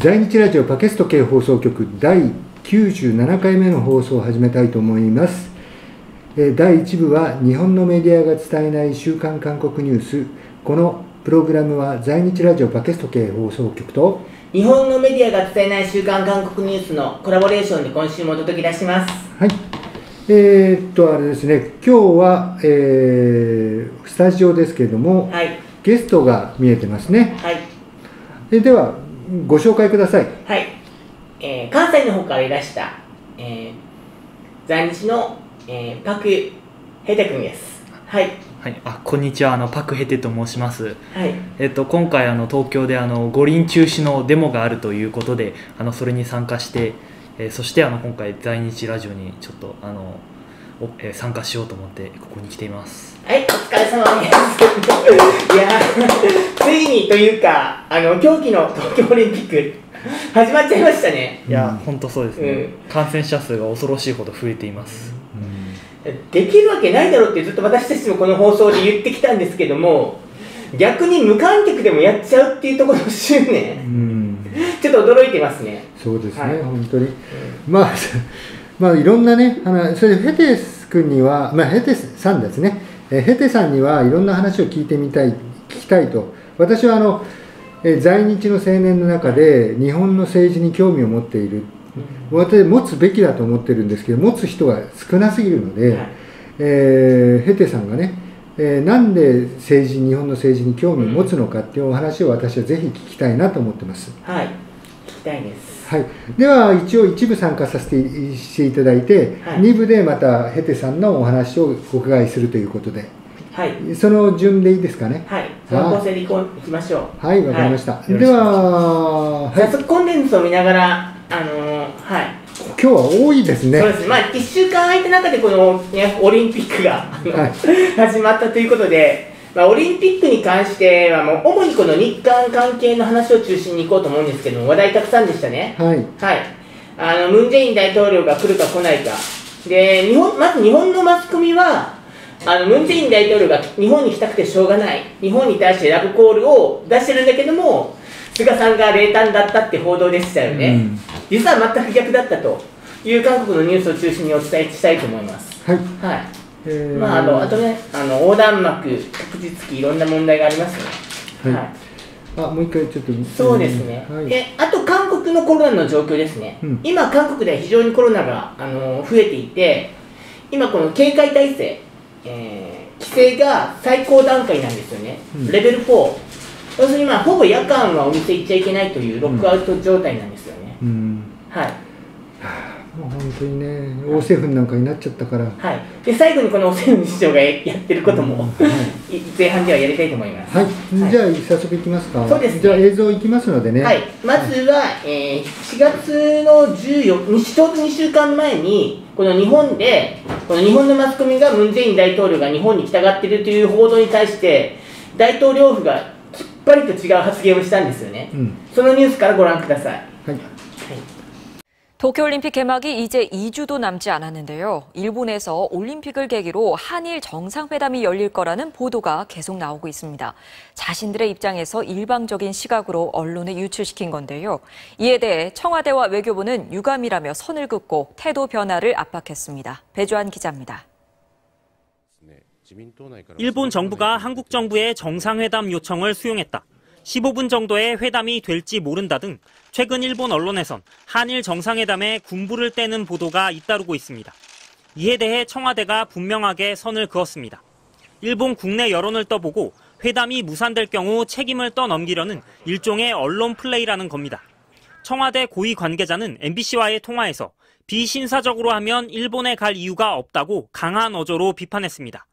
在日ラジオパキスト系放送局第97回目の放送を始めたいと思います。第1部は日本のメディアが伝えない週刊韓国ニュース。このプログラムは在日ラジオパキスト系放送局と日本のメディアが伝えない週刊韓国ニュースのコラボレーションで今週もお届け出します。はい。あれですね、今日は、スタジオですけれども、はい、ゲストが見えてますね。はい。では、ご紹介ください。はい。関西の方からいらした、在日の、パク・ヘテ君です。はい。はい、こんにちは、パク・ヘテと申します。はい。今回東京で五輪中止のデモがあるということでそれに参加して、そして今回在日ラジオにちょっと参加しようと思ってここに来ています。はい、お疲れ様です。いやついにというか狂気の東京オリンピック始まっちゃいましたね。いや本当そうですね、感染者数が恐ろしいほど増えています。できるわけないだろうってずっと私たちもこの放送で言ってきたんですけども、逆に無観客でもやっちゃうっていうところの執念、ちょっと驚いてますね。そうですね、はい、本当に、まあいろんなねそれでヘテ君には、ヘテさんですね、ヘテさんにはいろんな話を聞きたいと。私は在日の青年の中で日本の政治に興味を持っている、私持つべきだと思ってるんですけど、持つ人が少なすぎるので、ヘテさんがね、なんで日本の政治に興味を持つのかっていうお話を私はぜひ聞きたいなと思ってます。はい、聞きたいです。はい、では一応1部参加させてしていただいて、はい、2部でまたヘテさんのお話をお伺いするということで、はい、その順でいいですかね。はい、その構成でいきましょう。はい、わかりました。はい、では、早速コンテンツを見ながら、はい。今日は多いですね。そうです。1週間空いた中でこの、オリンピックが始まったということで、オリンピックに関してはもう主にこの日韓関係の話を中心にいこうと思うんですけども、話題たくさんでしたね。はい。はい。ムン・ジェイン大統領が来るか来ないか。で、まず日本のマスコミは、ムン・ジェイン大統領が日本に来たくてしょうがない、日本に対してラブコールを出してるんだけども、菅さんが冷淡だったって報道でしたよね。実は全く逆だったという韓国のニュースを中心にお伝えしたいと思います。はい。はい。あとね、横断幕、確実期、いろんな問題がありますよね。はい。もう一回ちょっとそうですね。で、あと韓国のコロナの状況ですね。今、韓国では非常にコロナが増えていて、今、この警戒体制、規制が最高段階なんですよね。レベル4。要するにほぼ夜間はお店行っちゃいけないというロックアウト状態なんですよね。はい。もう本当にね、王政府なんかになっちゃったから。はい。で、最後にこの王政府市長がやってることも、前半ではやりたいと思います。はい。じゃあ、早速いきますか。そうですね。じゃあ、映像いきますのでね。はい。まずは、4月の14日、ちょうど2週間前に、この日本のマスコミがムン・ジェイン大統領が日本に来たがっているという報道に対して、大統領府がきっぱりと違う発言をしたんですよね。そのニュースからご覧ください。はい。도쿄올림픽 개막이 이제 2주도 남지 않았는데요. 일본에서 올림픽을 계기로 한일 정상회담이 열릴 거라는 보도가 계속 나오고 있습니다. 자신들의 입장에서 일방적인 시각으로 언론에 유출시킨 건데요. 이에 대해 청와대와 외교부는 유감이라며 선을 긋고 태도 변화를 압박했습니다. 배주한 기자입니다. 일본 정부가 한국 정부의 정상회담 요청을 수용했다. 15분 정도의 회담이 될지 모른다 등 최근 일본 언론에선 한일 정상회담에 군부를 떼는 보도가 잇따르고 있습니다. 이에 대해 청와대가 분명하게 선을 그었습니다. 일본 국내 여론을 떠보고 회담이 무산될 경우 책임을 떠넘기려는 일종의 언론 플레이라는 겁니다. 청와대 고위 관계자는 MBC와의 통화에서 비신사적으로 하면 일본에 갈 이유가 없다고 강한 어조로 비판했습니다.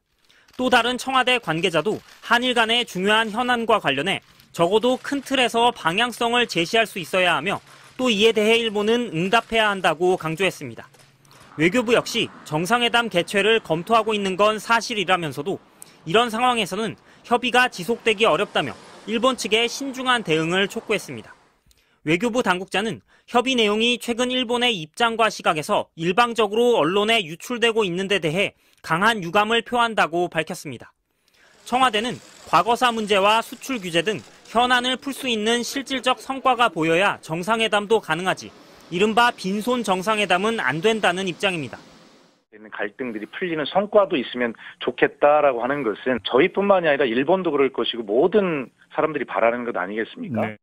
또 다른 청와대 관계자도 한일 간의 중요한 현안과 관련해 적어도 큰 틀에서 방향성을 제시할 수 있어야 하며 또 이에 대해 일본은 응답해야 한다고 강조했습니다. 외교부 역시 정상회담 개최를 검토하고 있는 건 사실이라면서도 이런 상황에서는 협의가 지속되기 어렵다며 일본 측에 신중한 대응을 촉구했습니다. 외교부 당국자는 협의 내용이 최근 일본의 입장과 시각에서 일방적으로 언론에 유출되고 있는 데 대해 강한 유감을 표한다고 밝혔습니다. 청와대는 과거사 문제와 수출 규제 등 현안을 풀 수 있는 실질적 성과가 보여야 정상회담도 가능하지 이른바 빈손 정상회담은 안 된다는 입장입니다. 갈등들이 풀리는 성과도 있으면 좋겠다라고 하는 것은 저희뿐만이 아니라 일본도 그럴 것이고 모든 사람들이 바라는 것 아니겠습니까? 네.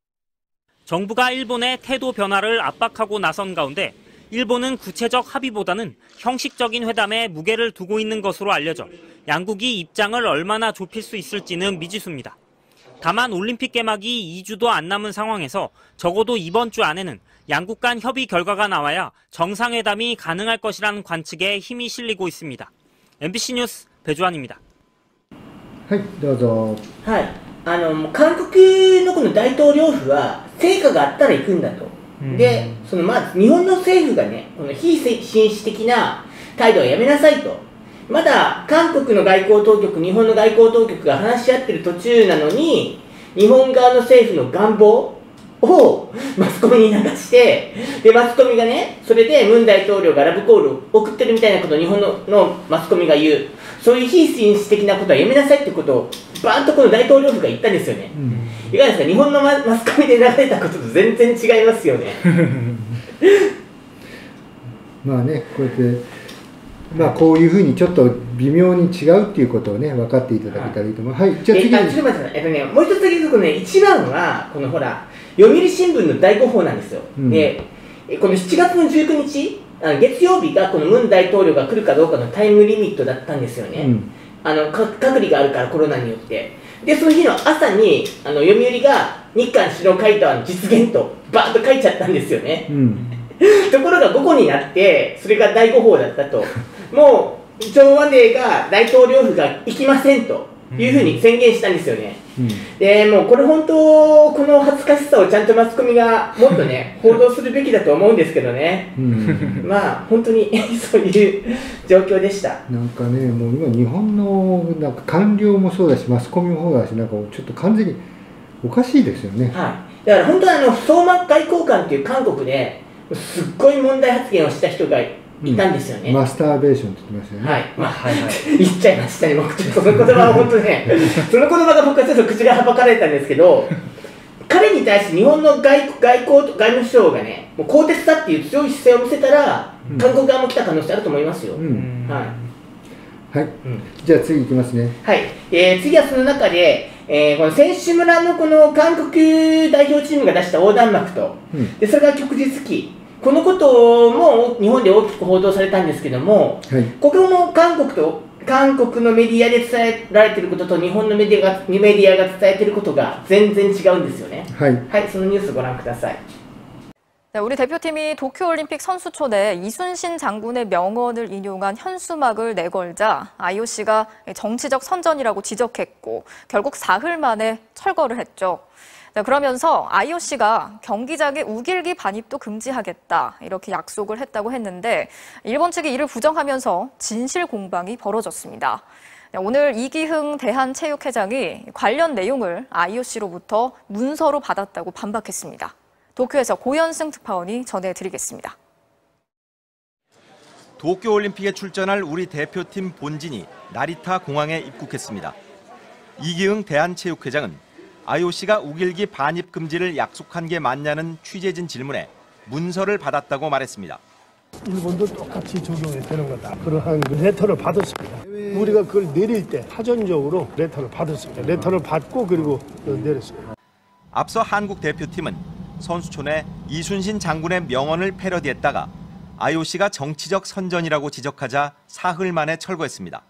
정부가 일본의 태도 변화를 압박하고 나선 가운데 일본은 구체적 합의보다는 형식적인 회담에 무게를 두고 있는 것으로 알려져 양국이 입장을 얼마나 좁힐 수 있을지는 미지수입니다. 다만 올림픽 개막이 2주도 안 남은 상황에서 적어도 이번 주 안에는 양국 간 협의 결과가 나와야 정상회담이 가능할 것이라는 관측에 힘이 실리고 있습니다. MBC 뉴스 배주환입니다. はい、どうぞ。はい、韓国のこの大統領府は成果があったら行くんだと。で、まず日本の政府がね、この非紳士的な態度をやめなさいと。まだ韓国の外交当局、日本の外交当局が話し合ってる途中なのに、日本側の政府の願望をマスコミに流して、でマスコミがね、それでムン大統領がラブコールを送ってるみたいなことを日本のマスコミが言う、そういう非紳士的なことはやめなさいってことをバーンとこの大統領府が言ったんですよね。いかがですか、日本のマスコミで流れたことと全然違いますよね。まあね、こうやってまあこういうふうにちょっと微妙に違うっていうことをね分かっていただけたらいいと思う。はい、じゃあ次に。ちょっと待ってください。もう一つだけ言うとね、一番はこのほら読売新聞の第5報なんですよ。で、この7月の19日月曜日がこのムン大統領が来るかどうかのタイムリミットだったんですよね。隔離があるからコロナによって。でその日の朝に読売が日韓首脳会談の実現とバーッと書いちゃったんですよね。ところが午後になってそれが第5報だったと。もう朝和デーが大統領府が行きませんというふうに宣言したんですよね。でもうこれ本当この恥ずかしさをちゃんとマスコミがもっとね報道するべきだと思うんですけどね。まあ本当にそういう状況でした。なんかね、もう今日本のなんか官僚もそうだしマスコミもそうだし、なんかちょっと完全におかしいですよね。はい。だから本当は相馬外交官っていう韓国ですっごい問題発言をした人がいたんですよね。マスターベーションって言ってましたよね。はい、まあ、言っちゃいましたね、僕ちょっとその言葉は本当ね、その言葉が僕はちょっと口がはばかれたんですけど、彼に対して日本の外務省がね、もう更迭だっていう強い姿勢を見せたら、韓国側も来た可能性あると思いますよ。はい。じゃあ次いきますね。はい。次はその中で、この選手村のこの韓国代表チームが出した横断幕と、でそれが旭日旗。このことも日本で大きく報道されたんですけども、ここも韓国のメディアで伝えられていることと日本のメディアが伝えていることが全然違うんですよね。はい、そのニュースご覧ください。 네, 우리 대표팀이 도쿄올림픽 선수촌에 이순신 장군의 명언을 인용한 현수막을 내걸자 IOC가 정치적 선전이라고 지적했고 결국 사흘 만에 철거를 했죠. 네, 그러면서 IOC가 경기장의 우길기 반입도 금지하겠다 이렇게 약속을 했다고 했는데 일본 측이 이를 부정하면서 진실 공방이 벌어졌습니다. 네, 오늘 이기흥 대한체육회장이 관련 내용을 IOC로부터 문서로 받았다고 반박했습니다. 도쿄에서 고현승 특파원이 전해드리겠습니다. 도쿄올림픽에 출전할 우리 대표팀 본진이 나리타 공항에 입국했습니다. 이기흥 대한체육회장은 IOC가 우길기 반입 금지를 약속한 게 맞냐는 취재진 질문에 문서를 받았다고 말했습니다. 일본도 똑같이 적용이 되는 거다. 그러한 레터를 받았습니다. 우리가 그걸 내릴 때 사전적으로 레터를 받았습니다. 레터를 받고 그리고 내렸습니다. 앞서 한국 대표팀은 선수촌에 이순신 장군의 명언을 패러디했다가 IOC가 정치적 선전이라고 지적하자 사흘 만에 철거했습니다.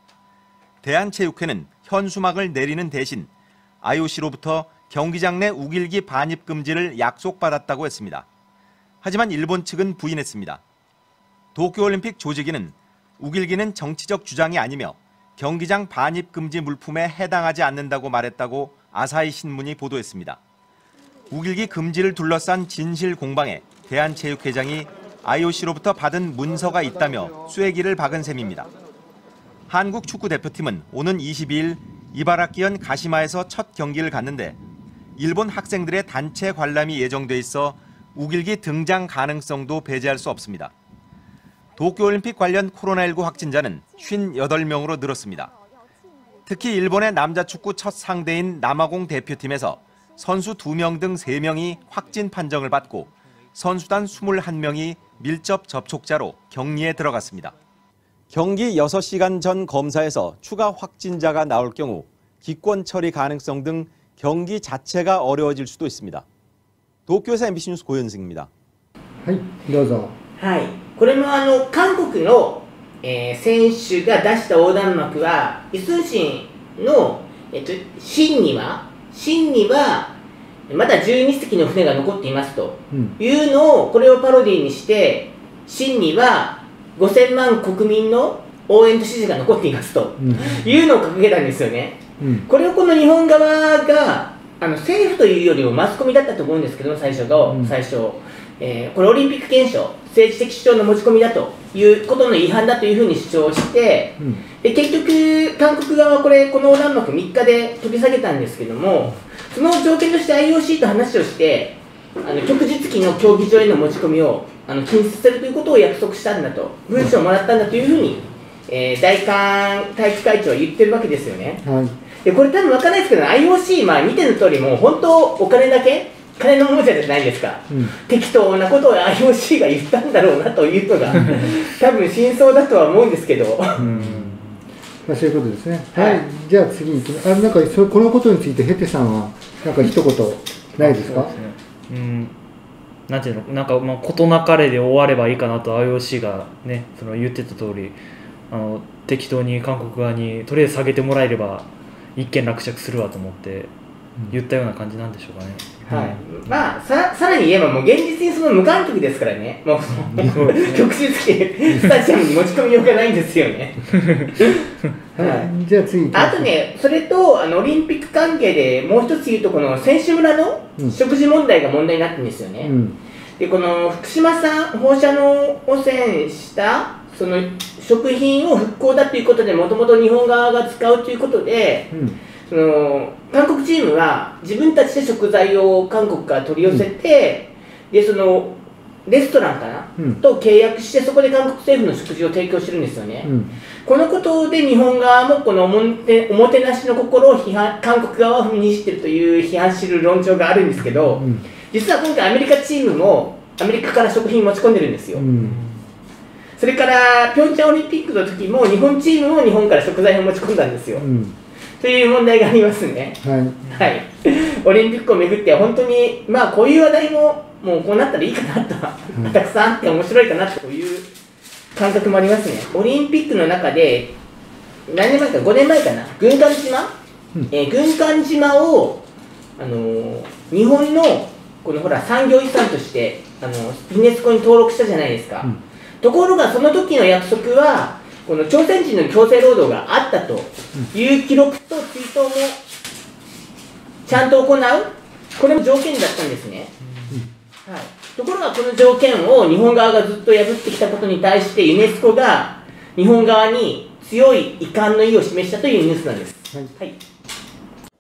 대한체육회는 현수막을 내리는 대신 IOC로부터 경기장 내 우길기 반입 금지를 약속받았다고 했습니다. 하지만 일본 측은 부인했습니다. 도쿄올림픽 조직위는 우길기는 정치적 주장이 아니며 경기장 반입 금지 물품에 해당하지 않는다고 말했다고 아사히 신문이 보도했습니다. 우길기 금지를 둘러싼 진실 공방에 대한체육회장이 IOC로부터 받은 문서가 있다며 쐐기를 박은 셈입니다. 한국 축구대표팀은 오는 22일 이바라키현 가시마에서 첫 경기를 갖는데 일본 학생들의 단체 관람이 예정돼 있어 우길기 등장 가능성도 배제할 수 없습니다. 도쿄올림픽 관련 코로나19 확진자는 58명으로 늘었습니다. 특히 일본의 남자 축구 첫 상대인 남아공 대표팀에서 선수 2명 등 3명이 확진 판정을 받고 선수단 21명이 밀접 접촉자로 격리에 들어갔습니다. 경기 6시간 전 검사에서 추가 확진자가 나올 경우 기권 처리 가능성 등 경기 자체가 어려워질 수도 있습니다. 도쿄에서 MBC 뉴스 고현승입니다. はい、どうぞ。はい、これも韓国の、選手が出した横断幕は、イスンシンの、シンにはまだ12隻の船が残っていますというのを、これをパロディにして、シンには5000万国民の応援と支持が残っていますというのを掲げたんですよね。これをこの日本側が政府というよりもマスコミだったと思うんですけど、最初、これオリンピック憲章、政治的主張の持ち込みだということの違反だというふうに主張して、で結局、韓国側はこの横断幕3日で取り下げたんですけども、その条件として IOC と話をして、旭日旗の競技場への持ち込みを禁止するということを約束したんだと、文書をもらったんだというふうに、大韓体育会長は言ってるわけですよね。でこれ多分分からないですけど、IOC、見ての通り、もう本当、お金だけ、金の亡者じゃないですか、適当なことを IOC が言ったんだろうなというのが、多分真相だとは思うんですけど。そういうことですね。はい、じゃあ次になんかこのことについてヘテさんはなんか一言ないですか？なんていうの、なんか事なかれで終わればいいかなと IOC がね、言ってた通り、適当に韓国側にとりあえず下げてもらえれば一件落着するわと思って言ったような感じなんでしょうかね。さらに言えば、もう現実に無観客ですからね、もう旭日旗スタジアムに持ち込みようがないんですよね。じゃあ次、あとね、それとオリンピック関係でもう一つ言うと、この選手村の食事問題が問題になってるんですよね。でこの福島産放射能汚染したその食品を復興だということで、もともと日本側が使うということで、韓国チームは自分たちで食材を韓国から取り寄せて、でレストランかな、と契約して、そこで韓国政府の食事を提供してるんですよね。このことで日本側もこのおもてなしの心を韓国側を踏みにじっているという批判している論調があるんですけど、実は今回アメリカチームもアメリカから食品持ち込んでるんですよ。それからピョンチャンオリンピックの時も日本チームも日本から食材を持ち込んだんですよ。という問題がありますね。オリンピックをめぐっては本当にこういう話題ももうこうなったらいいかなと、たくさんあって面白いかなという感覚もありますね。オリンピックの中で何年前か、5年前かな、軍艦島、軍艦島を日本のこの産業遺産としてユネスコに登録したじゃないですか。ところがその時の約束は、この朝鮮人の強制労働があったという記録と追悼もちゃんと行う、これも条件だったんですね。ところがこの条件を日本側がずっと破ってきたことに対して、ユネスコが日本側に強い遺憾の意を示したというニュースなんです。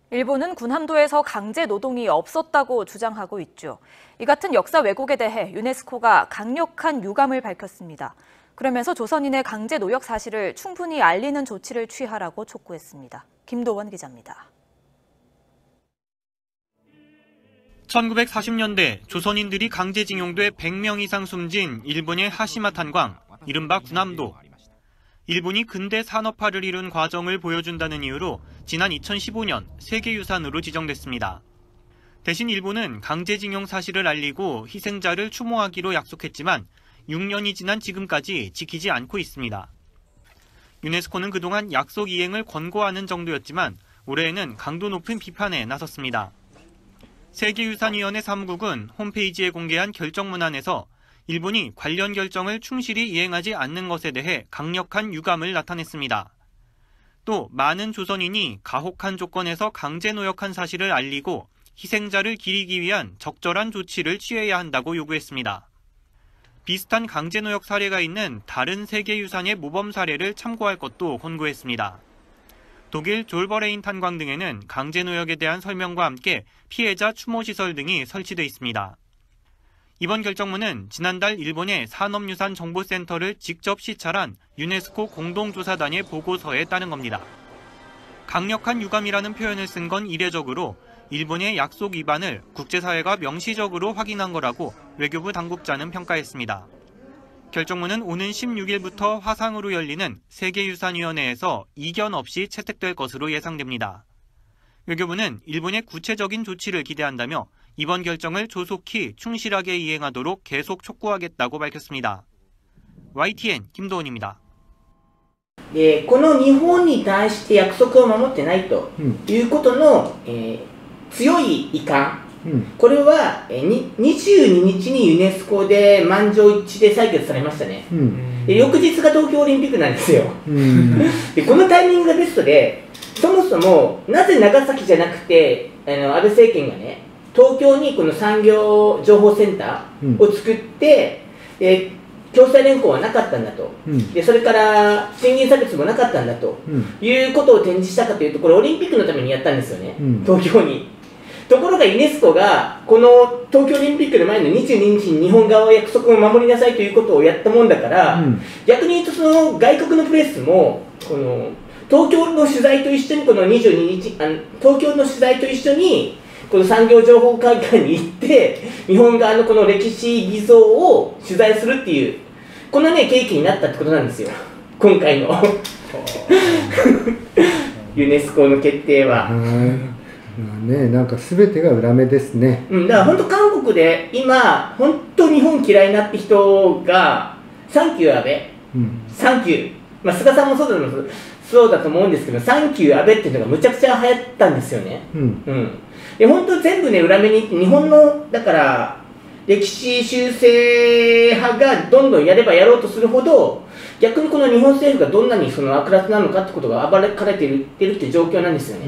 일본은 군함도에서 강제 노동이 없었다고 주장하고 있죠. 이 같은 역사 왜곡에 대해 유네스코가 강력한 유감을 밝혔습니다. 그러면서 조선인의 강제 노역 사실을 충분히 알리는 조치를 취하라고 촉구했습니다. 김도원 기자입니다. 1940년대 조선인들이 강제징용돼 100명 이상 숨진 일본의 하시마 탄광, 이른바 군함도. 일본이 근대 산업화를 이룬 과정을 보여준다는 이유로 지난 2015년 세계유산으로 지정됐습니다. 대신 일본은 강제징용 사실을 알리고 희생자를 추모하기로 약속했지만 6년이 지난 지금까지 지키지 않고 있습니다. 유네스코는 그동안 약속 이행을 권고하는 정도였지만 올해에는 강도 높은 비판에 나섰습니다. 세계유산위원회 사무국은 홈페이지에 공개한 결정문안에서 일본이 관련 결정을 충실히 이행하지 않는 것에 대해 강력한 유감을 나타냈습니다. 또 많은 조선인이 가혹한 조건에서 강제 노역한 사실을 알리고 희생자를 기리기 위한 적절한 조치를 취해야 한다고 요구했습니다. 비슷한 강제 노역 사례가 있는 다른 세계유산의 모범 사례를 참고할 것도 권고했습니다. 독일 졸버레인 탄광 등에는 강제 노역에 대한 설명과 함께 피해자 추모시설 등이 설치돼 있습니다. 이번 결정문은 지난달 일본의 산업유산정보센터를 직접 시찰한 유네스코 공동조사단의 보고서에 따른 겁니다. 강력한 유감이라는 표현을 쓴 건 이례적으로 일본의 약속 위반을 국제사회가 명시적으로 확인한 거라고 외교부 당국자는 평가했습니다. 결정문은 오는 16일부터 화상으로 열리는 세계유산위원회에서 이견 없이 채택될 것으로 예상됩니다. 외교부는 일본의 구체적인 조치를 기대한다며 이번 결정을 조속히 충실하게 이행하도록 계속 촉구하겠다고 밝혔습니다. YTN 김도훈입니다. この日本に対して約束を守ってないということの、強い遺憾、これは、22日にユネスコで満場一致で採決されましたね、で翌日が東京オリンピックなんですよ、でこのタイミングがベストで、そもそもなぜ長崎じゃなくて安倍政権がね、東京にこの産業情報センターを作って、強制連行はなかったんだと、でそれから賃金差別もなかったんだと、いうことを展示したかというと、これオリンピックのためにやったんですよね、東京に。ところがユネスコがこの東京オリンピックの前の22日に日本側は約束を守りなさいということをやったもんだから、逆に言うとその外国のプレスもこの東京の取材と一緒にこの22日東京の取材と一緒にこの産業情報会館に行って日本側のこの歴史偽造を取材するっていうこのね契機になったってことなんですよ、今回のユネスコの決定は。ね、なんか全てが裏目ですね。だから本当韓国で今本当日本嫌いになって人がサンキュー安倍、サンキュー、菅さんもそうだと思うんですけど、サンキュー安倍っていうのがむちゃくちゃ流行ったんですよね。で本当全部ね裏目に日本のだから歴史修正派がどんどんやればやろうとするほど逆にこの日本政府がどんなにその悪辣なのかってことが暴かれているっていう状況なんですよね。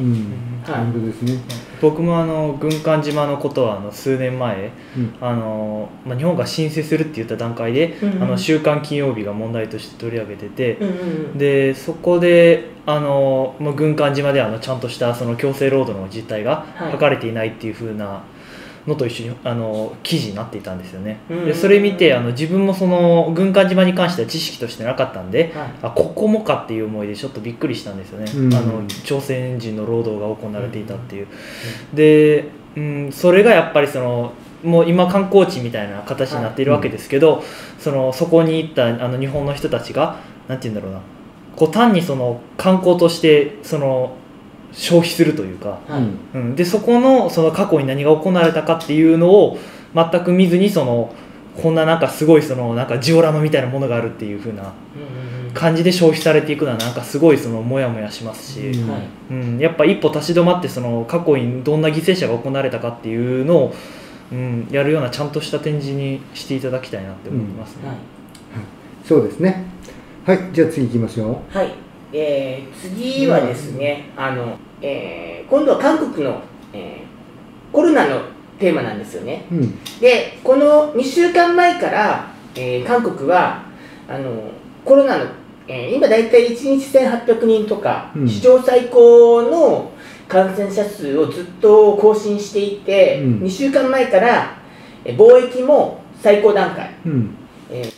本当ですね。僕も軍艦島のことは数年前、日本が申請するって言った段階で、週刊金曜日が問題として取り上げてて、でそこで軍艦島でちゃんとしたその強制労働の実態が書かれていないっていう風なのと一緒に記事になっていたんですよね。でそれ見て自分もその軍艦島に関しては知識としてなかったんで、ここもかっていう思いでちょっとびっくりしたんですよね、朝鮮人の労働が行われていたっていう。で、それがやっぱりもう今観光地みたいな形になっているわけですけど、そこに行った日本の人たちがなんて言うんだろうな、こう単に観光として消費するというか、でそこの過去に何が行われたかっていうのを全く見ずにこんななんかすごいなんかジオラマみたいなものがあるっていう風な感じで消費されていくのはなんかすごいモヤモヤしますし、やっぱ一歩立ち止まって過去にどんな犠牲者が行われたかっていうのを、やるようなちゃんとした展示にしていただきたいなって思いますね。そうですね。はい、じゃあ次行きましょう。はい。次はですね、今度は韓国の、コロナのテーマなんですよね。でこの2週間前から、韓国はコロナの、今だいたい1日1800人とか、史上最高の感染者数をずっと更新していて、2週間前から貿易も最高段階、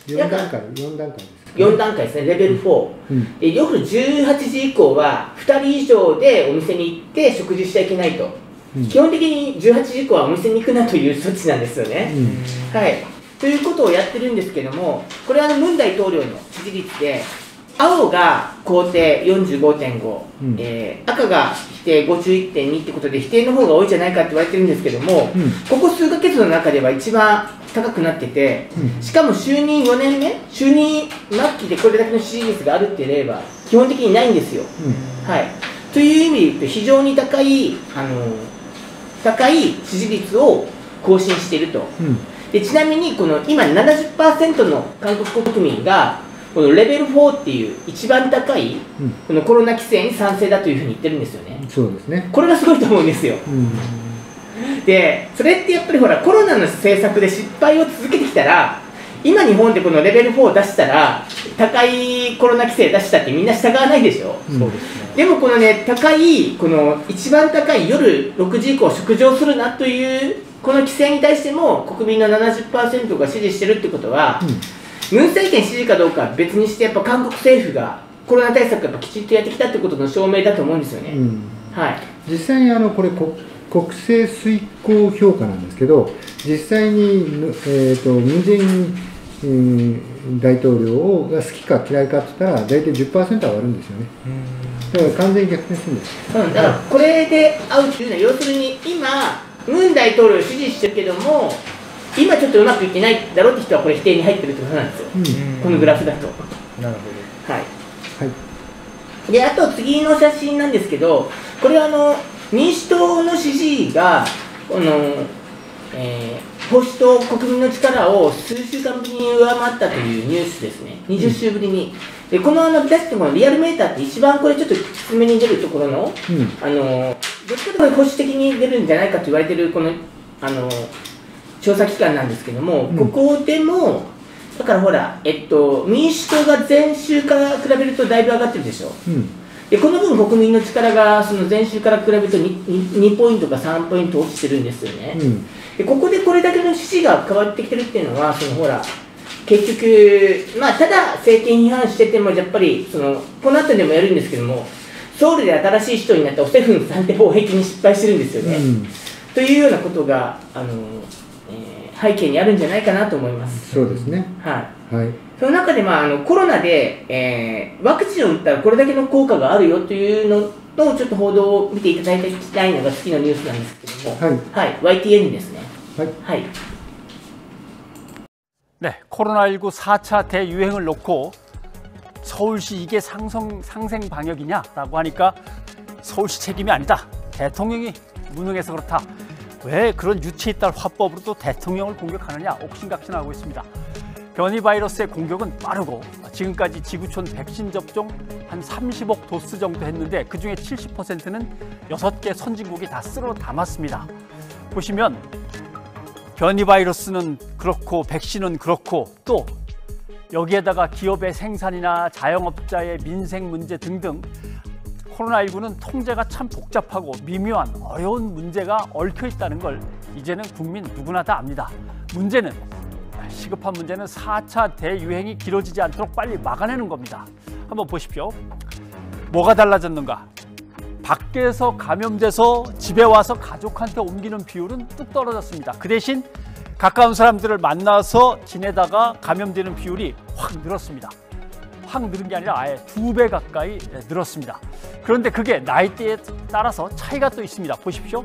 4段階です4段階ですね、レベル4、で夜18時以降は2人以上でお店に行って食事しちゃいけないと、基本的に18時以降はお店に行くなという措置なんですよね。はい、ということをやってるんですけども、これはムン大統領の支持率で、青が肯定 45.5、赤が否定 51.2 ってことで、否定の方が多いんじゃないかって言われてるんですけども、ここ数ヶ月の中では一番高くなってて、しかも就任4年目、就任末期でこれだけの支持率があるって例は基本的にないんですよ。はい、という意味で言うと非常に高い支持率を更新していると。でちなみにこの今 70% の韓国国民がこのレベル4っていう一番高いこのコロナ規制に賛成だというふうに言ってるんですよね。そうですね。これがすごいと思うんですよ。でそれってやっぱりほらコロナの政策で失敗を続けてきたら、今日本でこのレベル4を出したら高いコロナ規制出したってみんな従わないでしょ。そうですね。でもこのねこの一番高い夜6時以降食事をするなというこの規制に対しても国民の 70% が支持してるってことは、ムン政権支持かどうかは別にして、やっぱ韓国政府がコロナ対策をやっぱきちんとやってきたってことの証明だと思うんですよね。はい、実際にこれ国政遂行評価なんですけど、実際に、ムン・ジェイン大統領が好きか嫌いかって言ったら、大体 10% 上がるんですよね。だから完全に逆転するんです。だからこれで合うっていうのは、要するに今、ムン大統領を支持してるけども、今ちょっとうまくいってないだろうって人は、これ否定に入ってるってことなんですよ、このグラフだと。なるほど。はい。はい、で、あと次の写真なんですけど、これは民主党の支持が、保守党、国民の力を数週間ぶりに上回ったというニュースですね、20週ぶりに。で、この確かにリアルメーターって一番これちょっときつめに出るところの、どっちかというと保守的に出るんじゃないかと言われているこの、調査機関なんですけども、ここでも、だからほら、民主党が前週から比べるとだいぶ上がってるでしょ。でこの分、国民の力がその前週から比べると 2ポイントか3ポイント落ちてるんですよね。でここでこれだけの支持が変わってきてるっていうのは、そのほら、結局、まあ、ただ政権批判してても、やっぱりこの後でもやるんですけども、ソウルで新しい人になったオセフンさんって砲撃に失敗してるんですよね。というようなことが背景にあるんじゃないかなと思います。そうですね。はい。はい、その中で、コロナで、ワクチンを打ったらこれだけの効果があるよというののちょっと報道を見ていただきたいのが次のニュースなんですけども、はい、YTNですね。はい。はい。네, 코로나19 4차 대유행을 놓고 서울시 이게 상생 방역이냐라고 하니까 서울시 책임이 아니다. 대통령이 무능해서 그렇다. 왜 그런 유치에 따른 화법으로 또 대통령을 공격하느냐 옥신각신하고 있습니다. 변이 바이러스의 공격은 빠르고 지금까지 지구촌 백신 접종 한 30억 도스 정도 했는데 그중에 70%는 6개 선진국이 다 쓸어 담았습니다. 보시면 변이 바이러스는 그렇고 백신은 그렇고 또 여기에다가 기업의 생산이나 자영업자의 민생 문제 등등 코로나19는 통제가 참 복잡하고 미묘한 어려운 문제가 얽혀 있다는 걸 이제는 국민 누구나 다 압니다. 시급한 문제는 4차 대유행이 길어지지 않도록 빨리 막아내는 겁니다. 한번 보십시오. 뭐가 달라졌는가? 밖에서 감염돼서 집에 와서 가족한테 옮기는 비율은 뚝 떨어졌습니다. 그 대신 가까운 사람들을 만나서 지내다가 감염되는 비율이 확 늘었습니다. 확 늘은 게 아니라 아예 2배 가까이 늘었습니다. 그런데 그게 나이대에 따라서 차이가 또 있습니다. 보십시오.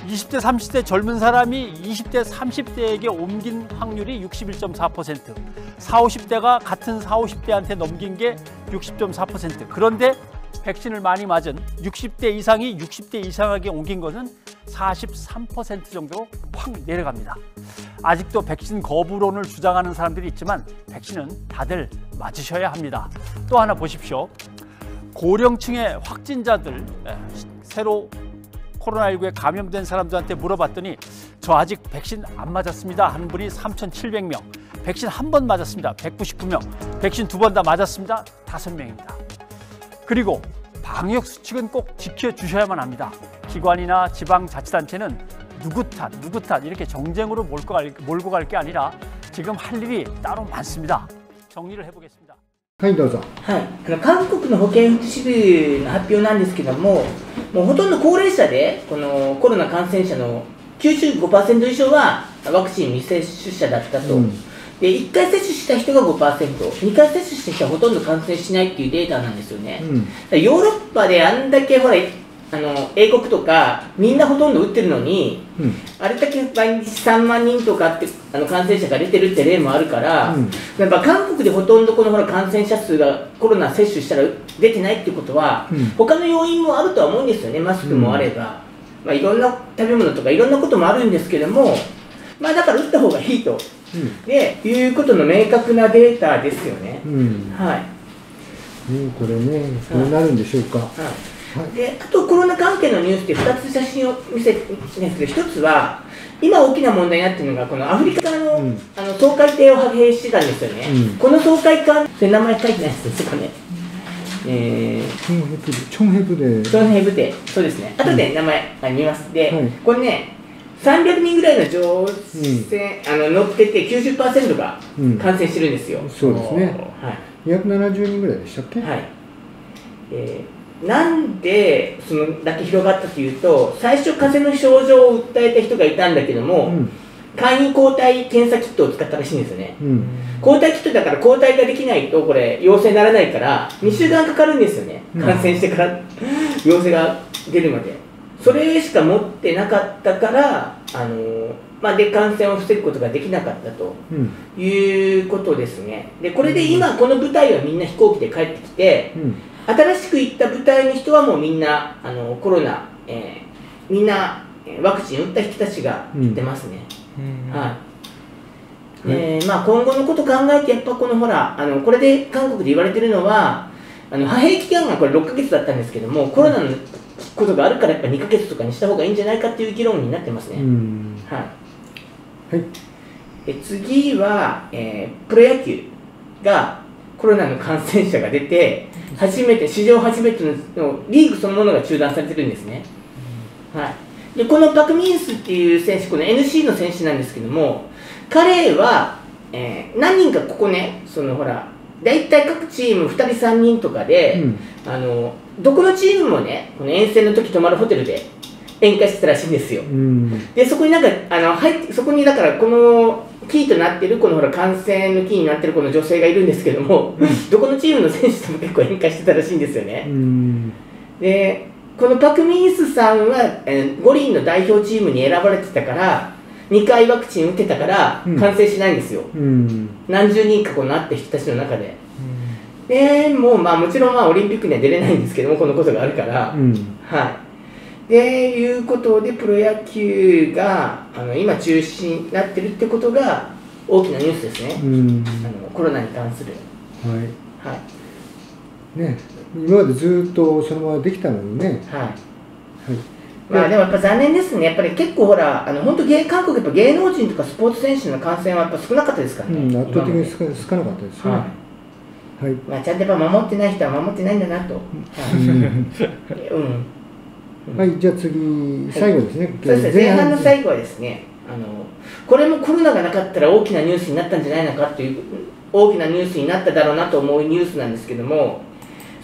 20대, 30대 젊은 사람이 20대, 30대에게 옮긴 확률이 61.4%, 40, 50대가 같은 40, 50대한테 넘긴 게 60.4%. 그런데 백신을 많이 맞은 60대 이상이 60대 이상에게 옮긴 것은 43% 정도로 확 내려갑니다. 아직도 백신 거부론을 주장하는 사람들이 있지만 백신은 다들 맞으셔야 합니다. 또 하나 보십시오. 고령층의 확진자들, 새로 코로나19에 감염된 사람들한테 물어봤더니 저 아직 백신 안 맞았습니다 하는 분이 3,700명, 백신 한 번 맞았습니다 199명, 백신 2번 다 맞았습니다 5명입니다. 그리고 방역 수칙은 꼭 지켜주셔야만 합니다. 기관이나 지방자치단체는 누구 탓 이렇게 정쟁으로 몰고 갈 게 아니라 지금 할 일이 따로 많습니다. 정리를 해보겠습니다. はい、どうぞ。はい、韓国の保健福祉部の発表なんですけども、もうほとんど高齢者でこのコロナ感染者の 95% 以上はワクチン未接種者だったと、で1回接種した人が 5%、2回接種した人はほとんど感染しないっていうデータなんですよね。ヨーロッパであんだけほら英国とかみんなほとんど打ってるのに、あれだけ毎日3万人とかって感染者が出てるって例もあるから、やっぱ韓国でほとんどこのほら感染者数がコロナ接種したら出てないっていうことは、他の要因もあるとは思うんですよね。マスクもあれば、いろんな食べ物とかいろんなこともあるんですけども、だから打った方がいいと、でいうことの明確なデータですよね。はい。これね、そうなるんでしょうか。であとコロナ関係のニュースって2つ写真を見せてるんですけど、1つは今大きな問題になっているのがこのアフリカの、掃海艇を派兵してたんですよね。この掃海艦って名前書いてないですかね。チョンヘブデ、そうですね。後で名前見ます。で、これね、300人ぐらいの乗船、乗ってて 90% が感染してるんですよ。そうですね。270人ぐらいでしたっけ。はい。なんでそのだけ広がったというと、最初風邪の症状を訴えた人がいたんだけども、簡易抗体検査キットを使ったらしいんですよね。抗体キットだから抗体ができないとこれ陽性にならないから2週間かかるんですよね、感染してから陽性が出るまで。それしか持ってなかったからで感染を防ぐことができなかったということですね。でこれで今この部隊はみんな飛行機で帰ってきて、新しく行った部隊の人はもうみんなコロナ、みんなワクチン打った人たちが行ってますね。今後のことを考えてやっぱこのほらこれで韓国で言われてるのは派兵期間がこれ6ヶ月だったんですけども、コロナのことがあるからやっぱ2ヶ月とかにした方がいいんじゃないかっていう議論になってますね。で次は、プロ野球がコロナの感染者が出て史上初めてのリーグそのものが中断されてるんですね。でこのパク・ミンスっていう選手、この NC の選手なんですけども、彼は、何人かここね、ほら大体各チーム2人3人とかで、どこのチームもねこの遠征の時泊まるホテルで宴会してたらしいんですよ。でそこにそこにだからこのキーとなってるこのほら感染のキーになってるこの女性がいるんですけども、どこのチームの選手とも結構宴会してたらしいんですよね。でこのパク・ミンスさんは、五輪の代表チームに選ばれてたから2回ワクチン打ってたから感染しないんですよ。何十人かこの会った人たちの中で。でもうもちろんオリンピックには出れないんですけども、このことがあるから。でいうことでプロ野球が今中止になってるってことが大きなニュースですね。コロナに関する。今までずっとそのままできたのにね。でもやっぱ残念ですね。やっぱり結構ほら本当韓国やっぱ芸能人とかスポーツ選手の感染はやっぱ少なかったですからね。圧倒的に少なかったですね。ちゃんとやっぱ守ってない人は守ってないんだなと。じゃあ次最後ですね。そうですね。前半の最後はですね、これもコロナがなかったら大きなニュースになったんじゃないのかという大きなニュースになっただろうなと思うニュースなんですけども、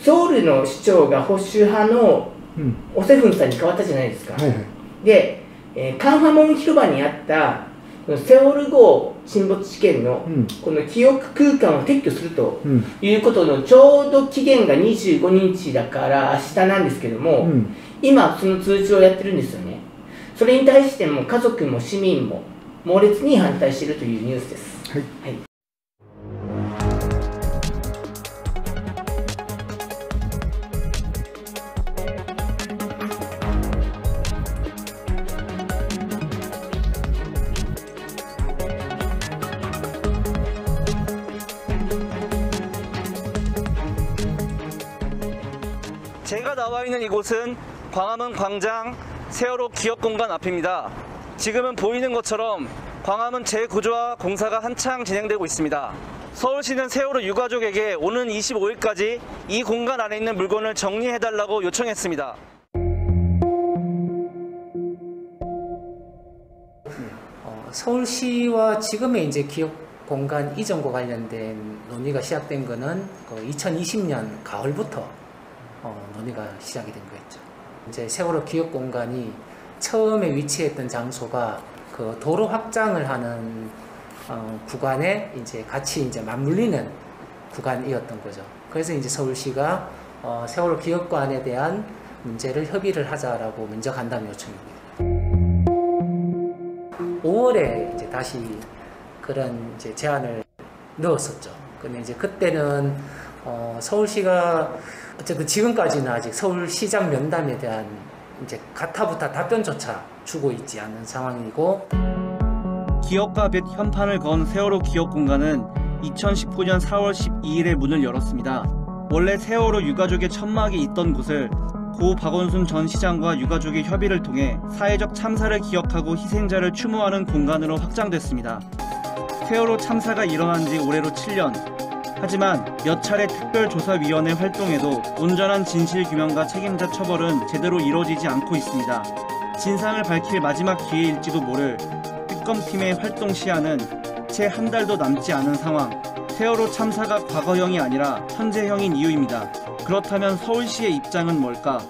ソウルの市長が保守派のオセフンさんに変わったじゃないですか。で、カンファモン広場にあったセウォル号沈没事件のこの記憶空間を撤去するということのちょうど期限が25日だから明日なんですけども、今その通知をやってるんですよね。それに対しても家族も市民も猛烈に反対しているというニュースです。제가 나와 있는 이곳은 광화문 광장 세월호 기억공간 앞입니다. 지금은 보이는 것처럼 광화문 재구조화 공사가 한창 진행되고 있습니다. 서울시는 세월호 유가족에게 오는 25일까지 이 공간 안에 있는 물건을 정리해달라고 요청했습니다. 서울시와 지금의 이제 기억 공간 이전과 관련된 논의가 시작된 것은 2020년 가을부터 논의가 시작이 된 거였죠. 이제 세월호 기억 공간이 처음에 위치했던 장소가 그 도로 확장을 하는 구간에 이제 같이 이제 맞물리는 구간이었던 거죠. 그래서 이제 서울시가 세월호 기억관에 대한 문제를 협의를 하자라고 면적 간담 요청입니다. 5월에 이제 다시 그런 이제 제안을 넣었었죠. 근데 이제 그때는 서울시가 어쨌든 지금까지는 아직 서울시장 면담에 대한 이제 가타부타 답변조차 주고 있지 않는 상황이고, 기억과 뱃 현판을 건 세월호 기억공간은 2019년 4월 12일에 문을 열었습니다. 원래 세월호 유가족의 천막이 있던 곳을 고 박원순 전 시장과 유가족의 협의를 통해 사회적 참사를 기억하고 희생자를 추모하는 공간으로 확장됐습니다. 세월호 참사가 일어난 지 올해로 7년. 하지만 몇 차례 특별조사위원회 활동에도 온전한 진실규명과 책임자 처벌은 제대로 이루어지지 않고 있습니다. 진상을 밝힐 마지막 기회일지도 모를 특검팀의 활동 시한은 채 한 달도 남지 않은 상황. 세월호 참사가 과거형이 아니라 현재형인 이유입니다. 그렇다면 서울시의 입장은 뭘까?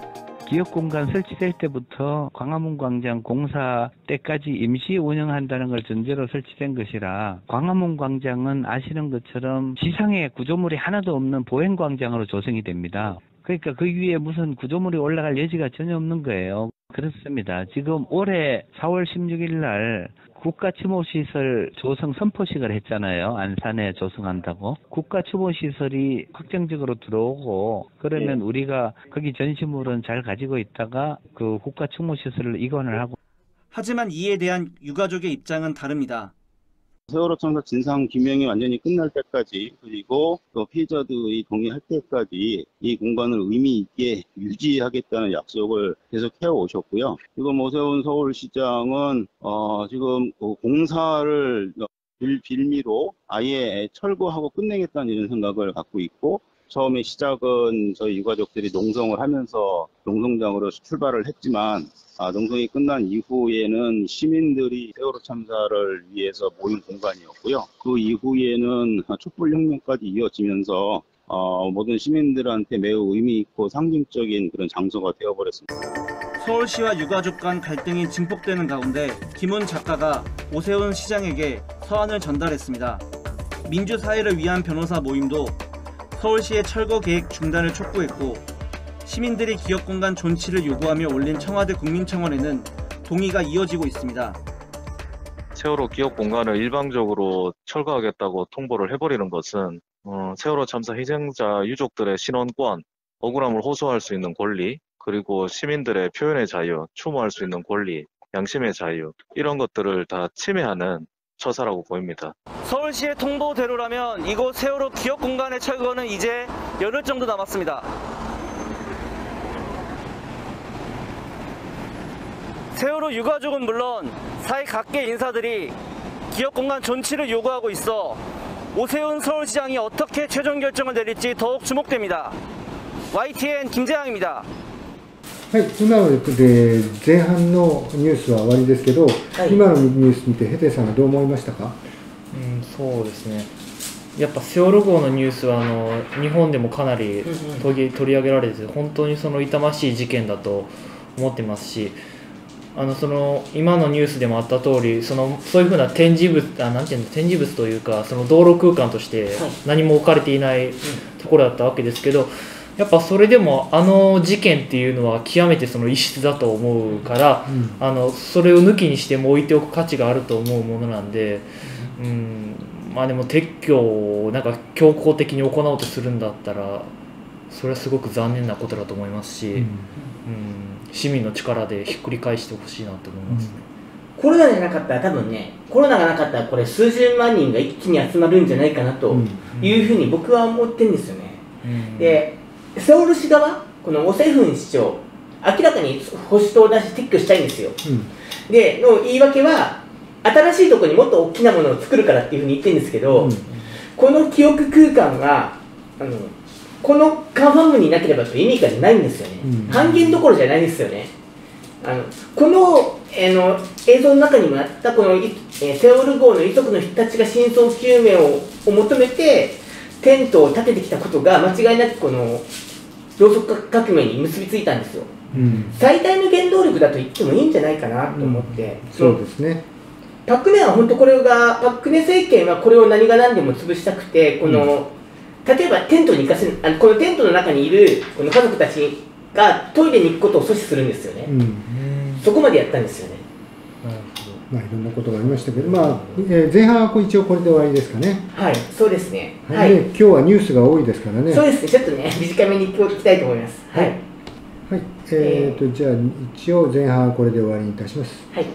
기업공간 설치될 때부터 광화문 광장 공사 때까지 임시 운영한다는 걸 전제로 설치된 것이라 광화문 광장은 아시는 것처럼 지상에 구조물이 하나도 없는 보행광장으로 조성이 됩니다. 그러니까 그 위에 무슨 구조물이 올라갈 여지가 전혀 없는 거예요. 그렇습니다. 지금 올해 4월 16일 날 국가추모시설 조성 선포식을 했잖아요. 안산에 조성한다고. 국가추모시설이 확정적으로 들어오고 그러면 우리가 거기 전시물은 잘 가지고 있다가 그 국가추모시설을 이관을 하고. 하지만 이에 대한 유가족의 입장은 다릅니다. 세월호 참사 진상 규명이 완전히 끝날 때까지 그리고 또 피해자들이 동의할 때까지 이 공간을 의미 있게 유지하겠다는 약속을 계속 해오셨고요. 지금 오세훈 서울시장은 지금 공사를 빌미로 아예 철거하고 끝내겠다는 이런 생각을 갖고 있고, 처음에 시작은 저희 유가족들이 농성을 하면서 농성장으로 출발을 했지만 농성이 끝난 이후에는 시민들이 세월호 참사를 위해서 모인 공간이었고요. 그 이후에는 촛불혁명까지 이어지면서 모든 시민들한테 매우 의미 있고 상징적인 그런 장소가 되어버렸습니다. 서울시와 유가족 간 갈등이 증폭되는 가운데 김훈 작가가 오세훈 시장에게 서한을 전달했습니다. 민주사회를 위한 변호사 모임도 서울시의 철거 계획 중단을 촉구했고, 시민들이 기업공간 존치를 요구하며 올린 청와대 국민청원에는 동의가 이어지고 있습니다. 세월호 기업공간을 일방적으로 철거하겠다고 통보를 해버리는 것은 세월호 참사 희생자 유족들의 신원권, 억울함을 호소할 수 있는 권리, 그리고 시민들의 표현의 자유, 추모할 수 있는 권리, 양심의 자유, 이런 것들을 다 침해하는 처사라고 보입니다. 서울시의 통보대로라면 이곳 세월호 기업공간의 철거는 이제 열흘 정도 남았습니다. 세월호 유가족은 물론 사회 각계 인사들이 기업공간 존치를 요구하고 있어 오세훈 서울시장이 어떻게 최종 결정을 내릴지 더욱 주목됩니다. YTN 김재양입니다. はい、今ので前半のニュースは終わりですけど、今のニュース見てヘテさんはどう思いましたか？そうですね。やっぱセオロ号のニュースは日本でもかなり取り上げられてて、本当にその痛ましい事件だと思ってますし、その今のニュースでもあった通り、そういうふうな展示物というか、その道路空間として何も置かれていないところだったわけですけど、やっぱそれでも事件っていうのは極めてその異質だと思うから、それを抜きにしても置いておく価値があると思うものなんで、まあでも撤去をなんか強行的に行おうとするんだったらそれはすごく残念なことだと思いますし、市民の力でひっくり返してほしいなと思いますね。コロナじゃなかったら多分ね、コロナがなかったらこれ数十万人が一気に集まるんじゃないかなというふうに僕は思ってるんですよね。でセオル市側、このオセフン市長、明らかに保守党を出し撤去したいんですよ。での言い訳は、新しいところにもっと大きなものを作るからっていうふうに言ってるんですけど、この記憶空間がこのカンファームになければ意味がないんですよね。半減どころじゃないですよね。この映像の中にもあったこのセオル号の遺族の人たちが真相究明を求めてテントを立ててきたことが間違いなくこのろうそく革命に結びついたんですよ。最大の原動力だと言ってもいいんじゃないかなと思って、そうですね。パク・クネは本当これがパク・クネ政権はこれを何が何でも潰したくて、この例えばテントに行かせる、このテントの中にいるこの家族たちがトイレに行くことを阻止するんですよね。そこまでやったんですよね。まあいろんなことがありましたけど、まあ前半は一応これで終わりですかね。はい、そうですね。はい。今日はニュースが多いですからね。そうですね。ちょっとね短めに聞きたいと思います。はい。はい。じゃあ一応前半はこれで終わりにいたします。はい。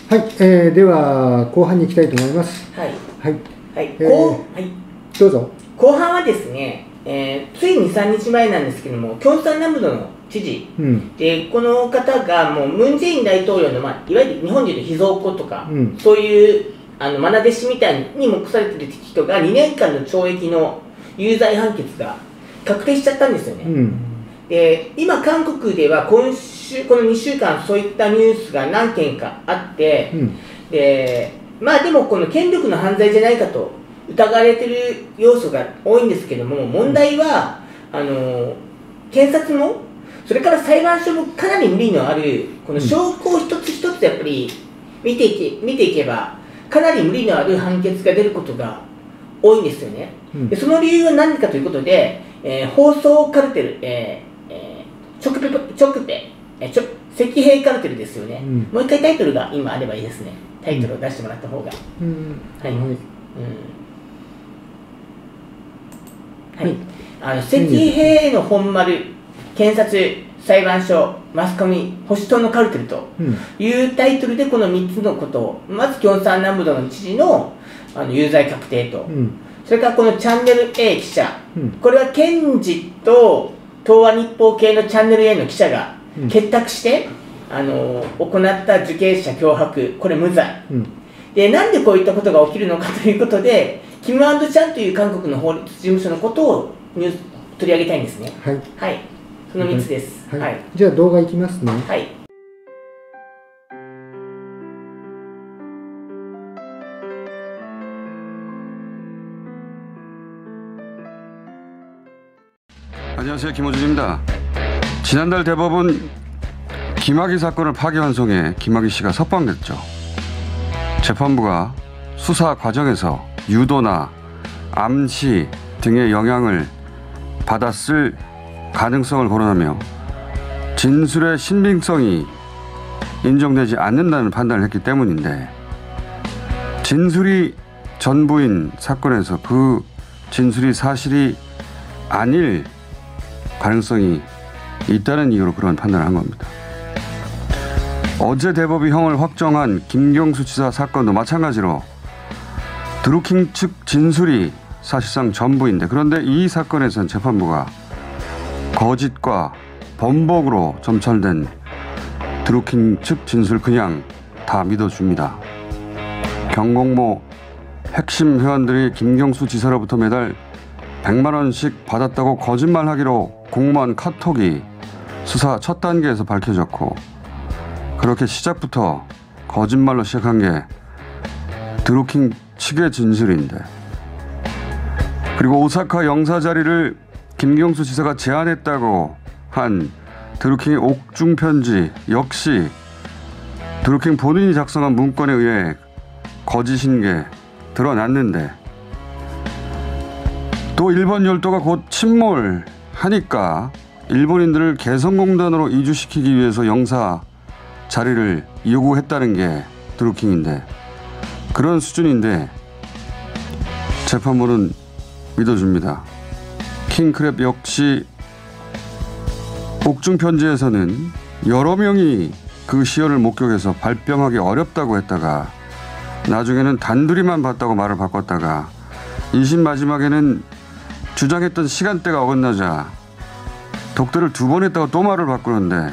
はい。では後半に行きたいと思います。はい。はい。はい。はい。どうぞ。後半はですね、つい2、3日前なんですけども、キョンサン南部の知事、この方がもうムン・ジェイン大統領の、いわゆる日本でいう秘蔵っ子とか、そういう愛弟子みたいに目されてる人が2年間の懲役の有罪判決が確定しちゃったんですよね。で今、韓国ではこの2週間そういったニュースが何件かあって、でもこの権力の犯罪じゃないかと疑われている要素が多いんですけども、問題は検察もそれから裁判所もかなり無理のあるこの証拠を一つ一つやっぱり見ていけばかなり無理のある判決が出ることが多いんですよね。でその理由は何かということで、放送カルテル、赤兵カルテルですよね、もう一回タイトルが今あればいいですね。タイトルを出してもらった方が、赤兵の本丸、検察、裁判所、マスコミ、保守党のカルテルというタイトルでこの3つのことを、まずキョンサン南部道の知事の有罪確定と、それからこのチャンネル A 記者、これは検事と東亜日報系のチャンネル A の記者が結託して、行った受刑者脅迫、これ無罪、でなんでこういったことが起きるのかということで、キム&チャンという韓国の法律事務所のことを取り上げたいんですね。はい、その3つです。じゃあ動画いきますね。はい。안녕하세요. 김호준입니다. 지난달 대법원 김학의 사건을 파기환송해 김학의 씨가 석방됐죠. 재판부가 수사 과정에서 유도나 암시 등의 영향을 받았을 가능성을 거론하며 진술의 신빙성이 인정되지 않는다는 판단을 했기 때문인데, 진술이 전부인 사건에서 그 진술이 사실이 아닐 가능성이 있다는 이유로 그런 판단을 한 겁니다. 어제 대법이 형을 확정한 김경수 지사 사건도 마찬가지로 드루킹 측 진술이 사실상 전부인데, 그런데 이 사건에선 재판부가 거짓과 번복으로 점철된 드루킹 측 진술 그냥 다 믿어줍니다. 경공모 핵심 회원들이 김경수 지사로부터 매달 100만 원씩 받았다고 거짓말하기로 공모한 카톡이 수사 첫 단계에서 밝혀졌고, 그렇게 시작부터 거짓말로 시작한 게 드루킹 측의 진술인데, 그리고 오사카 영사 자리를 김경수 지사가 제안했다고 한 드루킹의 옥중 편지 역시 드루킹 본인이 작성한 문건에 의해 거짓인 게 드러났는데, 또 일본 열도가 곧 침몰하니까 일본인들을 개성공단으로 이주시키기 위해서 영사 자리를 요구했다는 게 드루킹인데, 그런 수준인데 재판부는 믿어줍니다. 킹크랩 역시 옥중 편지에서는 여러 명이 그 시연을 목격해서 발병하기 어렵다고 했다가 나중에는 단둘이만 봤다고 말을 바꿨다가 2심 마지막에는 주장했던 시간대가 어긋나자 독대를 2번 했다고 또 말을 바꾸는데,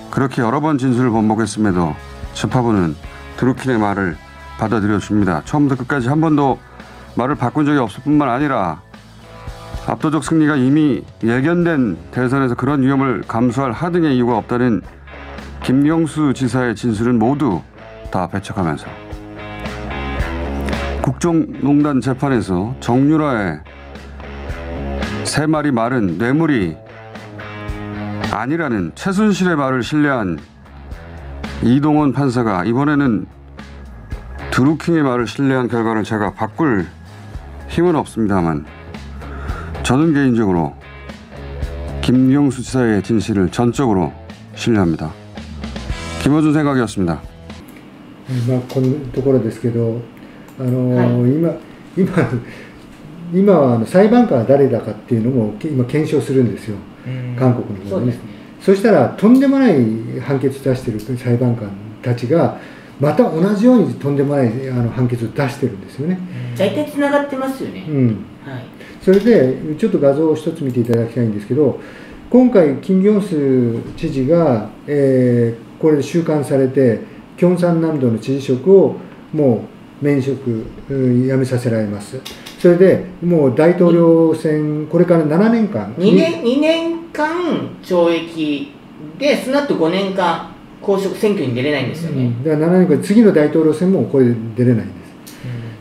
그렇게 여러 번 진술을 번복했음에도 재판부는 드루킹의 말을 받아들여 줍니다. 처음부터 끝까지 한 번도 말을 바꾼 적이 없을 뿐만 아니라 압도적 승리가 이미 예견된 대선에서 그런 위험을 감수할 하등의 이유가 없다는 김경수 지사의 진술은 모두 다 배척하면서 국정농단 재판에서 정유라의 3마리 말은 뇌물이 아니라는 최순실의 말을 신뢰한 이동원 판사가 이번에는 드루킹의 말을 신뢰한 결과를 제가 바꿀 힘은 없습니다만, 저는 개인적으로 김경수 지사의 진실을 전적으로 신뢰합니다. 김호준 생각이었습니다. このところですけど、今は裁判官は誰だかっていうのも今検証するんですよ、韓国の方でね。そしたらとんでもない判決出している裁判官たちがまた同じようにとんでもない判決を出してるんですよね。大体つながってますよね。それでちょっと画像を一つ見ていただきたいんですけど、今回金京ス知事が、これで収監されてキョンサン南道の知事職をもう免職辞めさせられます。それでもう大統領選これから7年間2年間懲役で、その後5年間公職選挙に出れないんですよね。だから7年間次の大統領選もこれで出れないんです。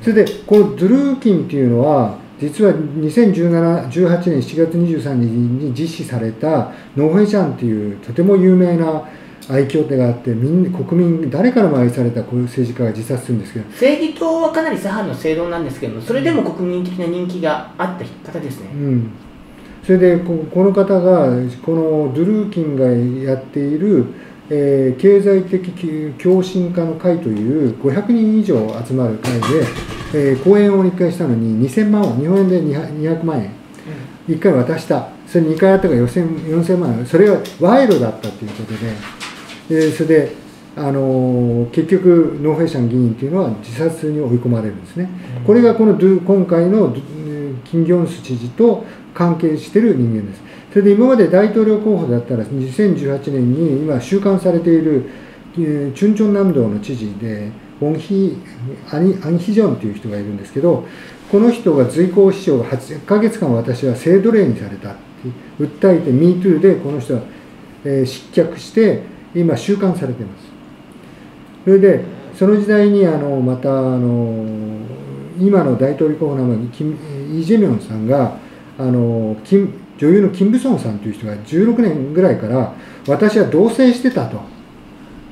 それでこのドゥルーキンっていうのは実は2018年7月23日に実施されたノーヘジャンっていうとても有名な愛嬌手があって、国民誰からも愛されたこういう政治家が自殺するんですけど、正義党はかなり左派の政党なんですけども、それでも国民的な人気があった方ですね。それでこの方がこのドゥルーキンがやっている、経済的共振化の会という500人以上集まる会で、講演を1回したのに2000万ウォン、日本円で200万円、1回渡した。それ2回やったから4000万円、それは賄賂だったということで、それで結局ノーフェイシャン議員というのは自殺に追い込まれるんですね。これが今回のキム・ギョンス知事と関係している人間です。それで今まで大統領候補だったら2018年に今収監されているチュンチョン南道の知事でアン・ヒジョンという人がいるんですけど、この人が随行秘書が8ヶ月間私は性奴隷にされたって訴えて MeToo でこの人は、失脚して今収監されています。それでその時代にまた今の大統領候補のイ・ジェミョンさんが女優のキム・ブソンさんという人が16年ぐらいから私は同棲してたと、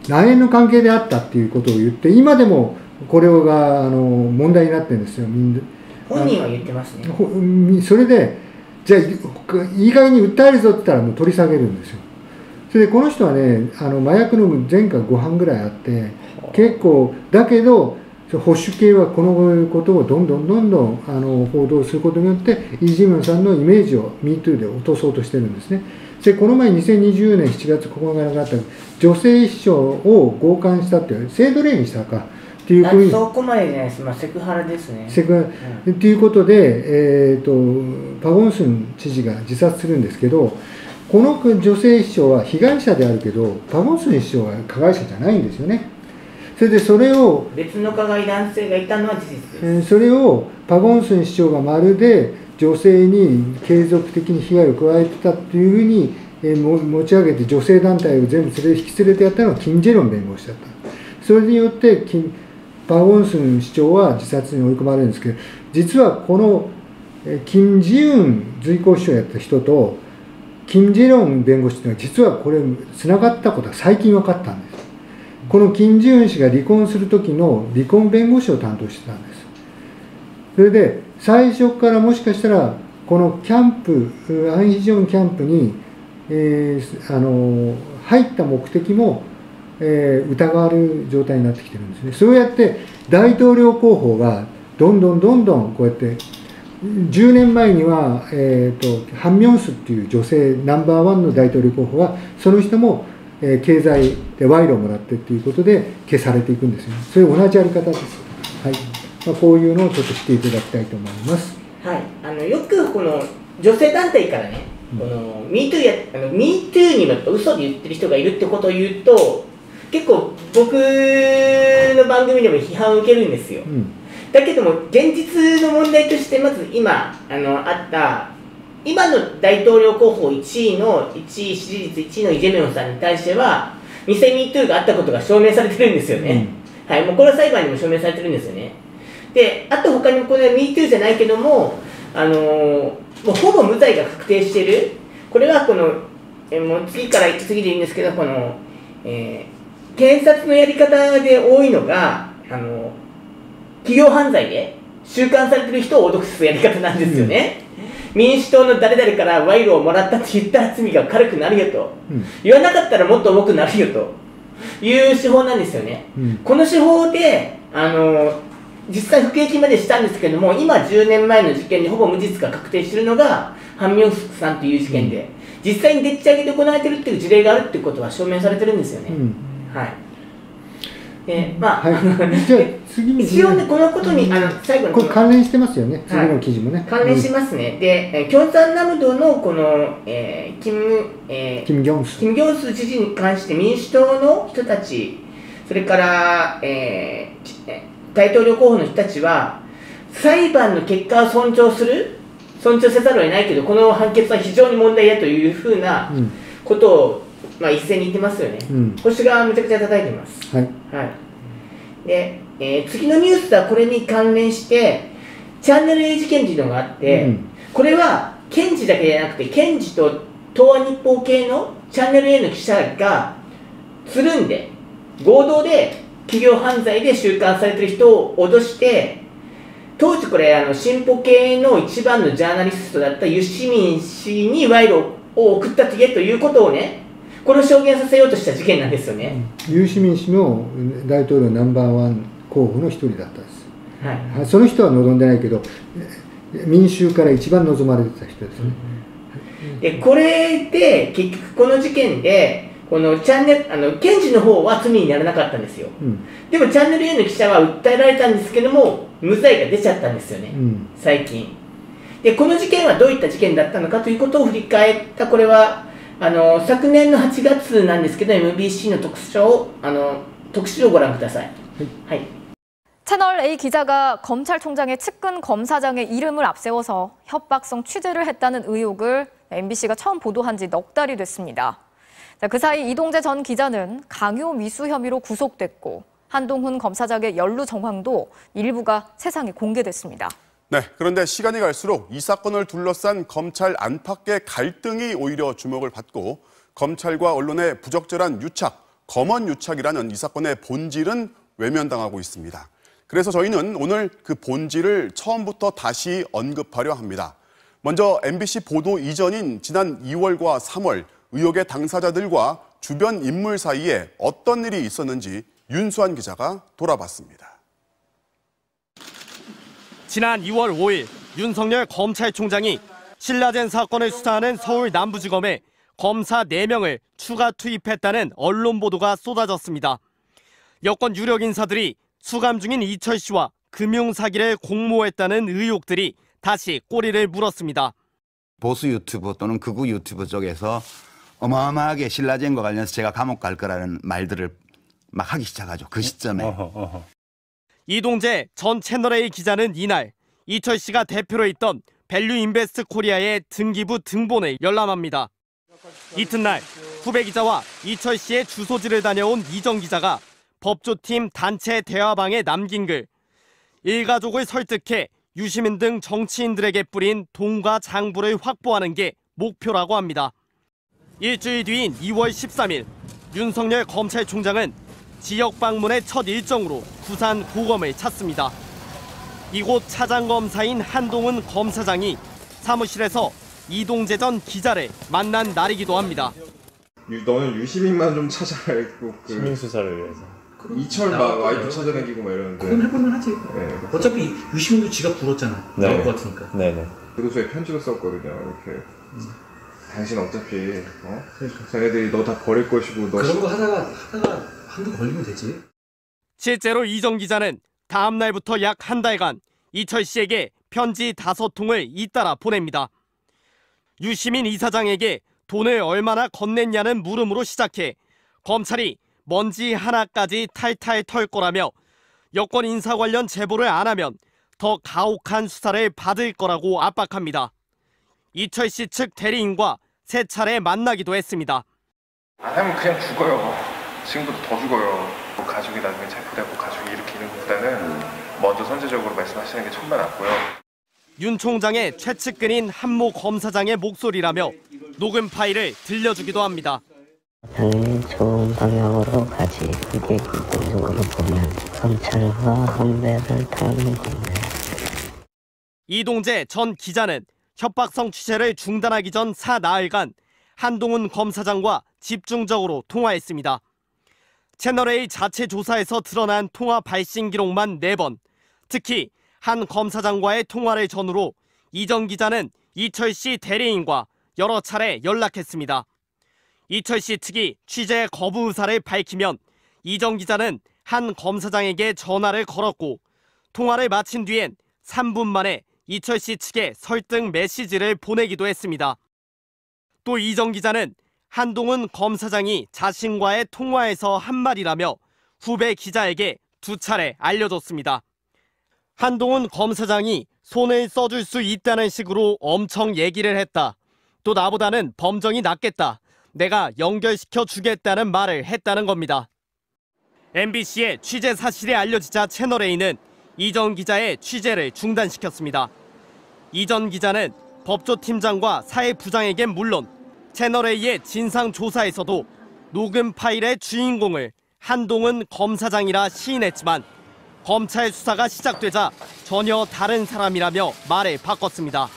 内縁の関係であったっていうことを言って、今でもこれが問題になってるんですよ。本人は言ってますね。それでじゃあいい加減に訴えるぞって言ったらもう取り下げるんですよ。それでこの人はね麻薬の前科5犯ぐらいあって結構だけど保守系はこのことをどんどん報道することによってイ・ジェミョンさんのイメージを MeToo で落とそうとしてるんですね。でこの前2020年7月9日に亡くなった女性秘書を強姦したっていう性奴隷にしたかっていうふうにそこまでじゃないです、セクハラですね。っていうことで、パゴンスン知事が自殺するんですけど、この女性秘書は被害者であるけどパゴンスン秘書は加害者じゃないんですよね。それでそれを別の加害男性がいたのは事実です。それをパゴンスン市長がまるで女性に継続的に被害を加えてたっていうふうに持ち上げて女性団体を全部引き連れてやったのはキム・ジェロン弁護士だった。それによってパゴンスン市長は自殺に追い込まれるんですけど、実はこのキム・ジウン随行秘書をやった人とキム・ジェロン弁護士というのは実はこれつながったことが最近分かったんです。このキム・ジウン氏が離婚する時の離婚弁護士を担当してたんです。それで最初からもしかしたらこのキャンプアン・ヒジョンキャンプに、入った目的も、疑われる状態になってきてるんですね。そうやって大統領候補がどんどんこうやって10年前には、ハン・ミョンスっていう女性ナンバーワンの大統領候補はその人も経済で賄賂をもらってっていうことで消されていくんですよね。それ同じやり方です。はい。こういうのをちょっと知っていただきたいと思います。はい。よくこの女性団体からね、この MeToo にも嘘で言ってる人がいるってことを言うと、結構僕の番組でも批判を受けるんですよ。だけども現実の問題としてまず今あった今の大統領候補1位支持率1位のイ・ジェミョンさんに対しては偽 MeToo があったことが証明されてるんですよね。はい、もうこれは裁判にも証明されてるんですよね。で、あと他にもこれは MeToo じゃないけども、もうほぼ無罪が確定している。これはこのもう次でいいんですけど、この、検察のやり方で多いのが企業犯罪で収監されてる人を脅かすやり方なんですよね。民主党の誰々から賄賂をもらったって言ったら罪が軽くなるよと、言わなかったらもっと重くなるよという手法なんですよね。この手法で実際服役までしたんですけども、今10年前の事件でほぼ無実が確定しているのがハン・ミョンスクさんという事件で、実際にでっち上げで行われているっていう事例があるっていうことは証明されてるんですよね。はい。まあ、じゃあ次に一応ね、このことに最後にこれ関連してますよね、次の記事もね。関連しますね。で、キョンサンナムドのこのキム・ギョンス知事に関して民主党の人たち、それから大統領候補の人たちは裁判の結果を尊重せざるを得ないけど、この判決は非常に問題だというふうなことを一斉に言ってますよね。腰がめちゃくちゃ叩いてます。はい。で、次のニュースはこれに関連してチャンネル A 事件っていうのがあって、これは検事だけじゃなくて検事と東亜日報系のチャンネル A の記者がつるんで合同で企業犯罪で収監されてる人を脅して、当時これ進歩系の一番のジャーナリストだったユシミン氏に賄賂を送ったと言えということをね、これを証言させようとした事件なんですよね。ユシミン氏の大統領ナンバーワン候補の一人だったんです。はい、その人は望んでないけど、民衆から一番望まれてた人ですね。でこれで結局この事件でこのチャンネル検事の方は罪にならなかったんですよ、でもチャンネル A の記者は訴えられたんですけども無罪が出ちゃったんですよね、最近で。この事件はどういった事件だったのかということを振り返った、これは昨年の8月なんですけど MBC の特集をご覧ください。はい。채널 A 기자가 검찰총장의 측근 검사장의 이름을 앞세워서 협박성 취재를 했다는 의혹을 MBC가 처음 보도한 지 넉 달이 됐습니다. 그 사이 이동재 전 기자는 강요 미수 혐의로 구속됐고 한동훈 검사장의 연루 정황도 일부가 세상에 공개됐습니다. 네, 그런데 시간이 갈수록 이 사건을 둘러싼 검찰 안팎의 갈등이 오히려 주목을 받고 검찰과 언론의 부적절한 유착, 검언 유착이라는 이 사건의 본질은 외면당하고 있습니다. 그래서 저희는 오늘 그 본질을 처음부터 다시 언급하려 합니다. 먼저 MBC 보도 이전인 지난 2월과 3월 의혹의 당사자들과 주변 인물 사이에 어떤 일이 있었는지 윤수환 기자가 돌아봤습니다. 지난 2월 5일 윤석열 검찰총장이 신라젠 사건을 수사하는 서울 남부지검에 검사 4명을 추가 투입했다는 언론 보도가 쏟아졌습니다. 여권 유력 인사들이 수감 중인 이철 씨와 금융사기를 공모했다는 의혹들이 다시 꼬리를 물었습니다. 보수 유튜브 또는 극우 유튜브 쪽에서 어마어마하게 신라젠과 관련해서 제가 감옥 갈 거라는 말들을 막 하기 시작하죠. 그 시점에. 이동재 전 채널A 기자는 이날 이철 씨가 대표로 있던 밸류인베스트 코리아의 등기부 등본을 열람합니다. 이튿날 후배 기자와 이철 씨의 주소지를 다녀온 이정 기자가 법조팀 단체 대화방에 남긴 글, 일가족을 설득해 유시민 등 정치인들에게 뿌린 돈과 장부를 확보하는 게 목표라고 합니다. 일주일 뒤인 2월 13일 윤석열 검찰총장은 지역 방문의 첫 일정으로 부산 고검을 찾습니다. 이곳 차장검사인 한동훈 검사장이 사무실에서 이동재 전 기자를 만난 날이기도 합니다. 너는 유시민만 좀 찾아내고 시민 수사를 위해서. 이철 막 와이프 찾아다니고 막 이러는데. 그건 해보면 하지. 네. 어차피 유시민도 지가 불었잖아. 나올 것 같으니까. 네네. 교도소에 편지를 썼거든요. 이렇게. 당신 어차피 쟤네들이 너 다 버릴 것이고 너 그런 거 하다가 한두 걸리면 되지. 실제로 이정 기자는 다음 날부터 약 한 달간 이철 씨에게 편지 5통을 잇따라 보냅니다. 유시민 이사장에게 돈을 얼마나 건넸냐는 물음으로 시작해 검찰이 먼지 하나까지 탈탈 털 거라며 여권 인사 관련 제보를 안 하면 더 가혹한 수사를 받을 거라고 압박합니다. 이철 씨 측 대리인과 3차례 만나기도 했습니다. 안 하면 그냥 죽어요. 지금부터 더 죽어요. 가족이 나중에 체포되고 가족이 일으키는 것보다는 먼저 선제적으로 말씀하시는 게 천만 낫고요. 윤 총장의 최측근인 한모 검사장의 목소리라며 녹음 파일을 들려주기도 합니다. 당연히 좋은 방향으로 가지. 그게 기본적으로 보면 검찰과 헌배를 타는 건데. 이동재 전 기자는 협박성 취재를 중단하기 전 4나흘간 한동훈 검사장과 집중적으로 통화했습니다. 채널A 자체 조사에서 드러난 통화 발신 기록만 4번, 특히 한 검사장과의 통화를 전후로 이정 기자는 이철 씨 대리인과 여러 차례 연락했습니다. 이철 씨 측이 취재 거부 의사를 밝히면 이정 기자는 한 검사장에게 전화를 걸었고 통화를 마친 뒤엔 3분 만에 이철 씨 측에 설득 메시지를 보내기도 했습니다. 또 이정 기자는 한동훈 검사장이 자신과의 통화에서 한 말이라며 후배 기자에게 2차례 알려줬습니다. 한동훈 검사장이 손을 써줄 수 있다는 식으로 엄청 얘기를 했다. 또 나보다는 범정이 낫겠다. 내가 연결시켜 주겠다는 말을 했다는 겁니다. MBC의 취재 사실이 알려지자 채널A는 이전 기자의 취재를 중단시켰습니다. 이전 기자는 법조팀장과 사회부장에겐 물론 채널A의 진상조사에서도 녹음 파일의 주인공을 한동훈 검사장이라 시인했지만 검찰 수사가 시작되자 전혀 다른 사람이라며 말을 바꿨습니다.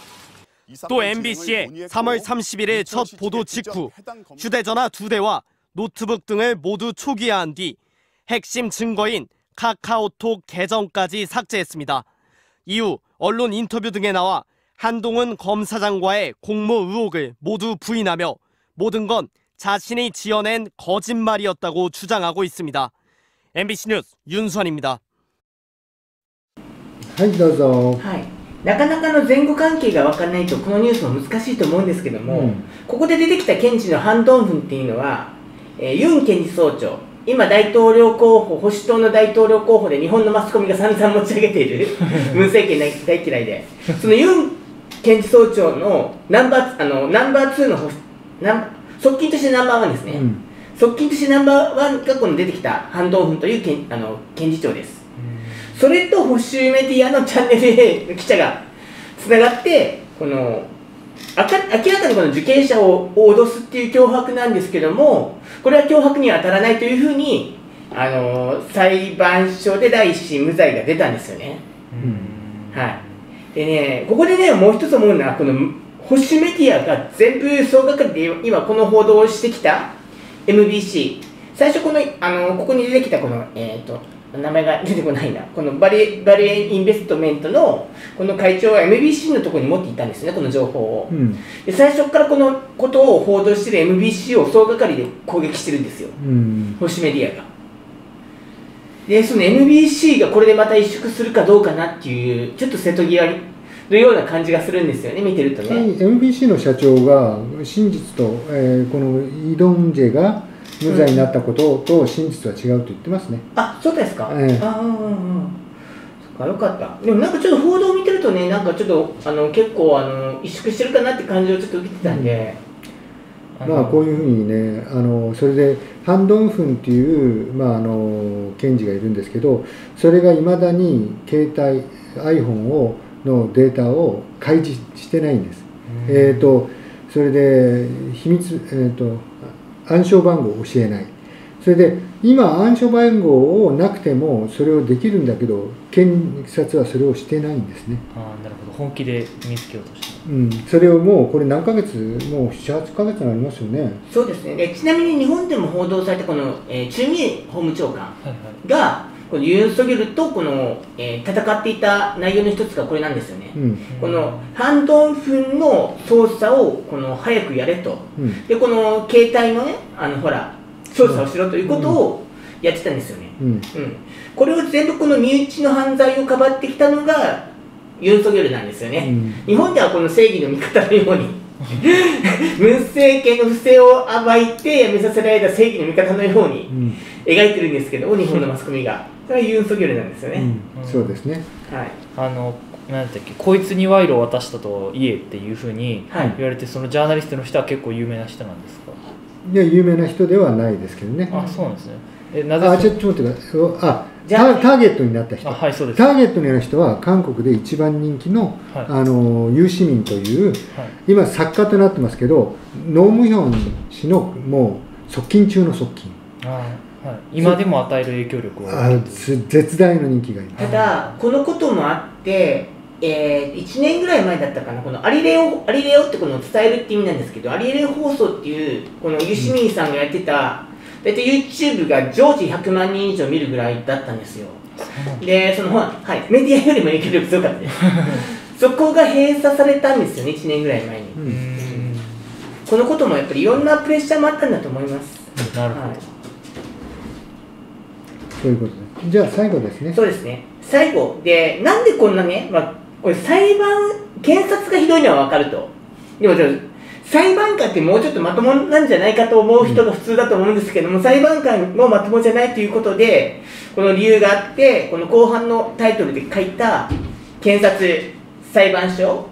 또 MBC의 3월 31일 첫 보도 직후 휴대전화 2대와 노트북 등을 모두 초기화한 뒤 핵심 증거인 카카오톡 계정까지 삭제했습니다. 이후 언론 인터뷰 등에 나와 한동훈 검사장과의 공모 의혹을 모두 부인하며 모든 건 자신이 지어낸 거짓말이었다고 주장하고 있습니다. MBC 뉴스 윤수환입니다. はいどうぞ。はい、なかなかの前後関係が分からないとこのニュースも難しいと思うんですけども、ここで出てきた検事のハン・ドンフンっていうのは、ユン検事総長、今大統領候補、保守党の大統領候補で日本のマスコミが散々持ち上げている文政権大嫌いで、そのユン検事総長のナンバー2の側近としてナンバー1ですね、側近としてナンバー1がこの出てきたハン・ドンフンという検事長です。それと保守メディアのチャンネル A の記者がつながってこの明らかにこの受刑者を脅すっていう脅迫なんですけども、これは脅迫には当たらないというふうに裁判所で第一審無罪が出たんですよね。はい、でね、ここでねもう一つ思うのはこの保守メディアが全部総がかりで今この報道をしてきた MBC、 最初ここに出てきたこの名前が出てこないな、このバリエンインベストメントのこの会長は MBC のところに持っていたんですね、この情報を。で最初からこのことを報道している MBC を総がかりで攻撃してるんですよ、保守メディアが。でその MBC がこれでまた萎縮するかどうかなっていうちょっと瀬戸際のような感じがするんですよね、見てるとね。MBC の社長が真実と、このイ・ドンジェが無罪になったことと真実は違うと言ってますね。あ、そうですか。そっか、よかった。でもなんかちょっと報道を見てるとね、なんかちょっと結構萎縮してるかなって感じをちょっと受けてたんで。まあこういうふうにね、それでハン・ドンフンっていう検事がいるんですけど、それがいまだに携帯 iPhone のデータを開示してないんです。それで秘密暗証番号を教えない。それで今暗証番号をなくてもそれをできるんだけど検察はそれをしてないんですね。なるほど、本気で見つけようとして、それをもうこれ何ヶ月、もう7、8ヶ月になりますよね。そうですね。でちなみに日本でも報道されたこの、チュ・ミエ法務長官が、このユン・ソギョルとこの、戦っていた内容の一つがこれなんですよね。このハン・ドンフンの捜査をこの早くやれと、でこの携帯のねほら捜査をしろということをやってたんですよね。これを全部この身内の犯罪をかばってきたのがユン・ソギョルなんですよね。日本ではこの正義の味方のようにムン政権の不正を暴いて辞めさせられた正義の味方のように描いてるんですけど、日本のマスコミが。それはユン・ソギョルなんですよね。そうですね。はい。なんだっけ、こいつに賄賂を渡したと言えっていうふうに言われて、そのジャーナリストの人は結構有名な人なんですか？いや、有名な人ではないですけどね。あ、そうなんですね。なぜちょっと待ってください。ターゲットになった人。はい、そうです。ターゲットになる人は韓国で一番人気の、ユー・シミンという、今作家となってますけど、ノ・ムヒョン氏のもう側近中の側近。今でも与える影響力は絶大の人気がいます。ただこのこともあって、1年ぐらい前だったかな、このアリレオってこの伝えるって意味なんですけど、アリレオ放送っていうこのユシミンさんがやってた大体 YouTube が常時100万人以上見るぐらいだったんですよ。でメディアよりも影響力強かったですそこが閉鎖されたんですよね、1年ぐらい前に。このこともやっぱりいろんなプレッシャーもあったんだと思います。なるほど。そういうことです。じゃあ最後ですね。そうですね。最後で、なんでこんなね、これ検察がひどいのは分かると。でも裁判官ってもうちょっとまともなんじゃないかと思う人が普通だと思うんですけども、裁判官もまともじゃないということで、この理由があって、この後半のタイトルで書いた検察、裁判所、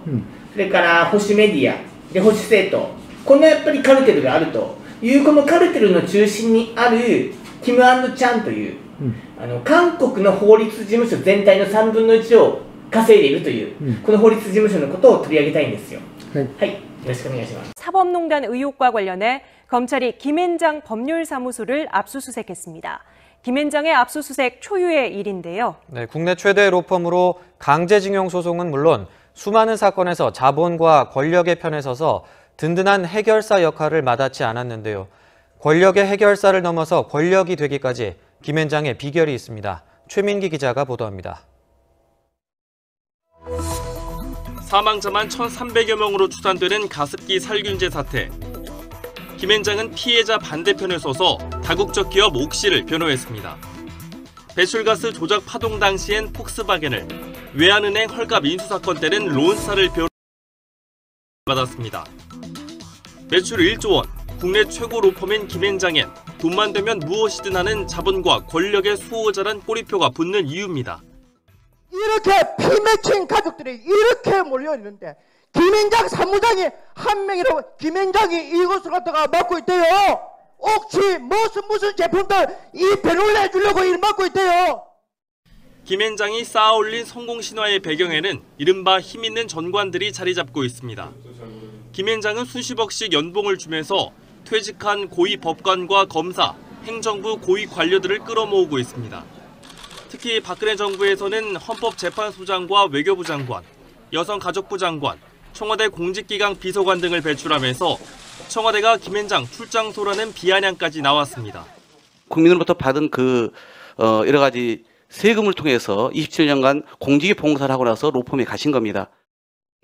それから保守メディア、で保守政党、こんなやっぱりカルテルがあるという、このカルテルの中心にあるキム&チャンという韓国の法律事務所全体の3分の1を稼いでいるという、この法律事務所のことを取り上げたいんですよ。はい、よろしくお願いします。 사법농단 의혹과 관련해 검찰이 김앤장 법률사무소를 압수수색했습니다. 김앤장의 압수수색 초유의 일인데요. 네, 국내 최대 로펌으로 강제징용 소송은 물론 수많은 사건에서 자본과 권력의 편에 서서 든든한 해결사 역할을 마다치 않았는데요. 권력의 해결사를 넘어서 권력이 되기까지 김앤장의 비결이 있습니다. 최민기 기자가 보도합니다. 사망자만 1,300여 명으로 추산되는 가습기 살균제 사태. 김앤장은 피해자 반대편에 서서 다국적 기업 옥시를 변호했습니다. 배출가스 조작 파동 당시엔 폭스바겐을, 외환은행 헐값 인수사건 때는 론사를 받았습니다. 매출 1조 원, 국내 최고 로펌인 김앤장엔 돈만 되면 무엇이든 하는 자본과 권력의 수호자란 꼬리표가 붙는 이유입니다. 이렇게 피 맺힌 가족들이 이렇게 몰려있는데 김앤장 사무장이 한 명이라고 김앤장이 이것을 갖다가 맡고 있대요. 옥시 무슨 제품들 이 배를 내주려고 일 맡고 있대요. 김앤장이 쌓아올린 성공 신화의 배경에는 이른바 힘있는 전관들이 자리 잡고 있습니다. 김앤장은 수십억씩 연봉을 주면서 퇴직한 고위 법관과 검사, 행정부 고위 관료들을 끌어모으고 있습니다. 특히 박근혜 정부에서는 헌법재판소장과 외교부 장관, 여성가족부 장관, 청와대 공직기강 비서관 등을 배출하면서 청와대가 김앤장 출장소라는 비아냥까지 나왔습니다. 국민으로부터 받은 여러 가지 세금을 통해서 27년간 공직에 봉사를 하고 나서 로펌에 가신 겁니다.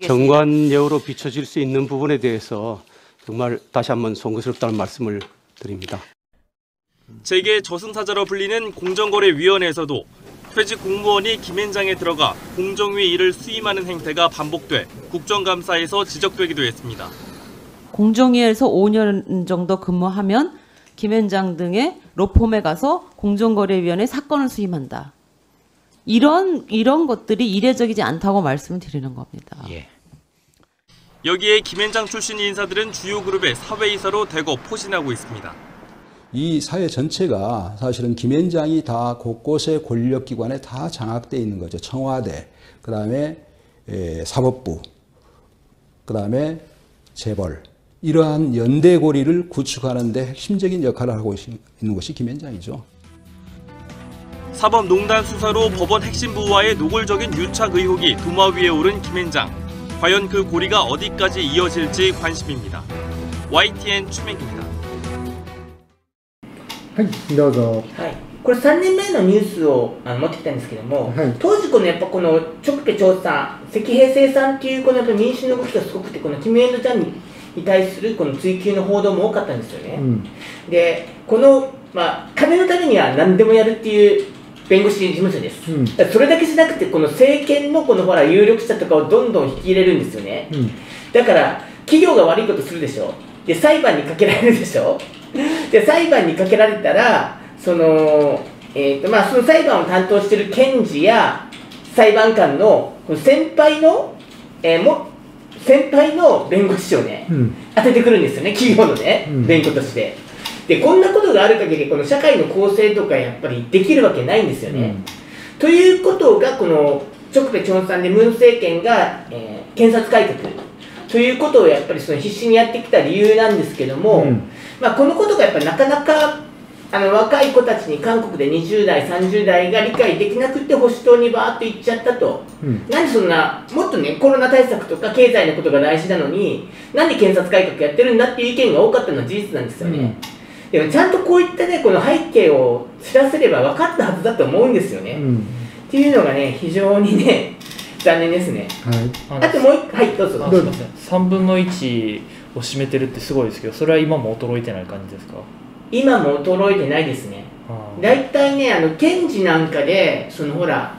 정관예우로 비춰질 수 있는 부분에 대해서 정말 다시 한번 송구스럽다는 말씀을 드립니다. 재계 저승사자로 불리는 공정거래위원회에서도 퇴직 공무원이 김앤장에 들어가 공정위 일을 수임하는 행태가 반복돼 국정감사에서 지적되기도 했습니다. 공정위에서 5년 정도 근무하면 김앤장 등의 로펌에 가서 공정거래위원회 사건을 수임한다. 이런 것들이 이례적이지 않다고 말씀을 드리는 겁니다. 예. 여기에 김앤장 출신 인사들은 주요 그룹의 사회이사로 대거 포진하고 있습니다. 이 사회 전체가 사실은 김앤장이 다 곳곳의 권력기관에 다 장악되어 있는 거죠. 청와대, 그 다음에 사법부, 그 다음에 재벌. 이러한 연대고리를 구축하는 데 핵심적인 역할을 하고 있는 것이 김앤장이죠. 사법농단 수사로 법원 핵심 부와의 노골적인 유착 의혹이 도마 위에 오른 김앤장. 과연 그 고리가 어디까지 이어질지 관심입니다. YTN 최민기입니다. はい、どうぞ。はい、これ3年前のニュースを持ってきたんですけども、当時やっぱこのチョクペ調査、関平成さんっていうこのやっぱ民主の動きがすごくて、このキム・エンド・ジャンに対するこの追及の報道も多かったんですよね。で、この金のためには何でもやるっていう弁護士事務所です。それだけじゃなくてこの政権のこのほら有力者とかをどんどん引き入れるんですよね。だから企業が悪いことするでしょ。で裁判にかけられるでしょ。で裁判にかけられたらその裁判を担当している検事や裁判官の先輩の弁護士をね、当ててくるんですよね、企業のね、弁護として。でこんなことがある限りこの社会の公正とかやっぱりできるわけないんですよね。ということがこのチョクペチョンさんでムン政権が、検察改革ということをやっぱりその必死にやってきた理由なんですけども、このことがやっぱりなかなか若い子たちに韓国で20代30代が理解できなくて保守党にバーッと行っちゃったと、なんでそんなもっとねコロナ対策とか経済のことが大事なのになんで検察改革やってるんだっていう意見が多かったのは事実なんですよね。でもちゃんとこういったねこの背景を知らせれば分かったはずだと思うんですよね。っていうのがね非常にね残念ですね。あともう一回、どうぞ。すみません。3分の1を占めてるってすごいですけど、それは今も衰えてない感じですか？今も衰えてないですね。だいたいね検事なんかでそのほら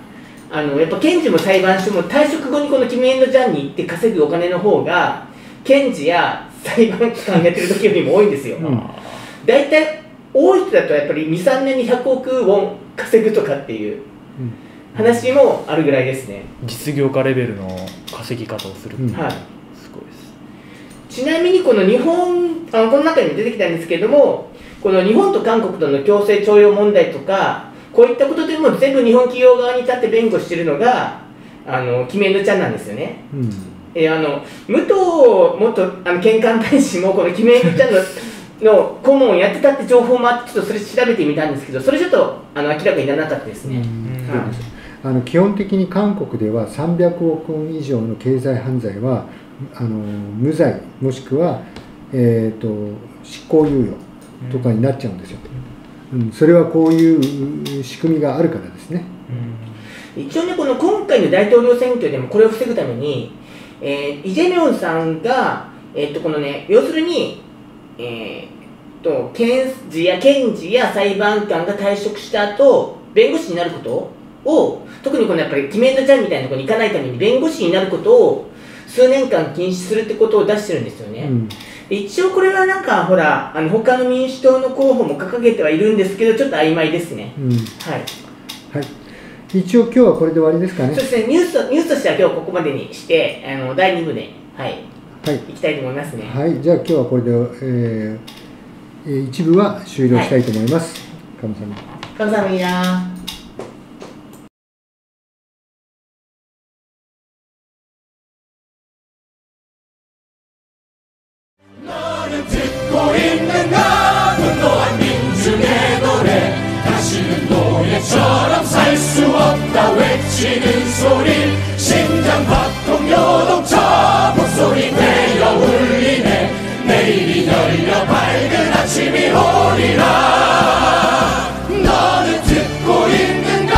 やっぱ検事も裁判所も退職後にこのキム・エンド・ジャンに行って稼ぐお金の方が検事や裁判官やってる時よりも多いんですよ。だいたい多い人だとやっぱり2、3年に100億ウォン稼ぐとかっていう話もあるぐらいですね。実業家レベルの稼ぎ方をするっていう、はい、すごいです。ちなみにこの日本この中にも出てきたんですけれども、この日本と韓国との強制徴用問題とかこういったことでも全部日本企業側に立って弁護しているのがキメンドちゃんなんですよね。武藤元県官大使もこのキメンドちゃんの顧問をやってたって情報もあって、ちょっとそれ調べてみたんですけど、それちょっと明らかにならなかったですね。基本的に韓国では300億ウォン以上の経済犯罪は無罪もしくは、執行猶予とかになっちゃうんですよ。それはこういう仕組みがあるからですね。一応ね、この今回の大統領選挙でもこれを防ぐために、イ・ジェミョンさんが、このね、要するに、検事や裁判官が退職した後、弁護士になることを、特にこのやっぱりキメンドちゃんみたいなところに行かないために弁護士になることを数年間禁止するってことを出してるんですよね。一応これはなんかほら他の民主党の候補も掲げてはいるんですけど、ちょっと曖昧ですね。はい、一応今日はこれで終わりですかね。そうですね、ニュースとしては今日ここまでにして第2部で、いきたいと思いますね。はい、じゃあ今日はこれで、一部は終了したいと思います。カムサハムカムサハムニダ。듣고 있는가 분노한 민중의 노래 다시는 노예처럼 살 수 없다 외치는 소리 심장 박동 요동쳐 목소리 되어 울리네 내일이 열려 밝은 아침이 오리라 너는 듣고 있는가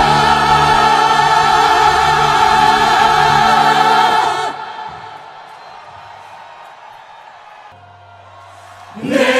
내일은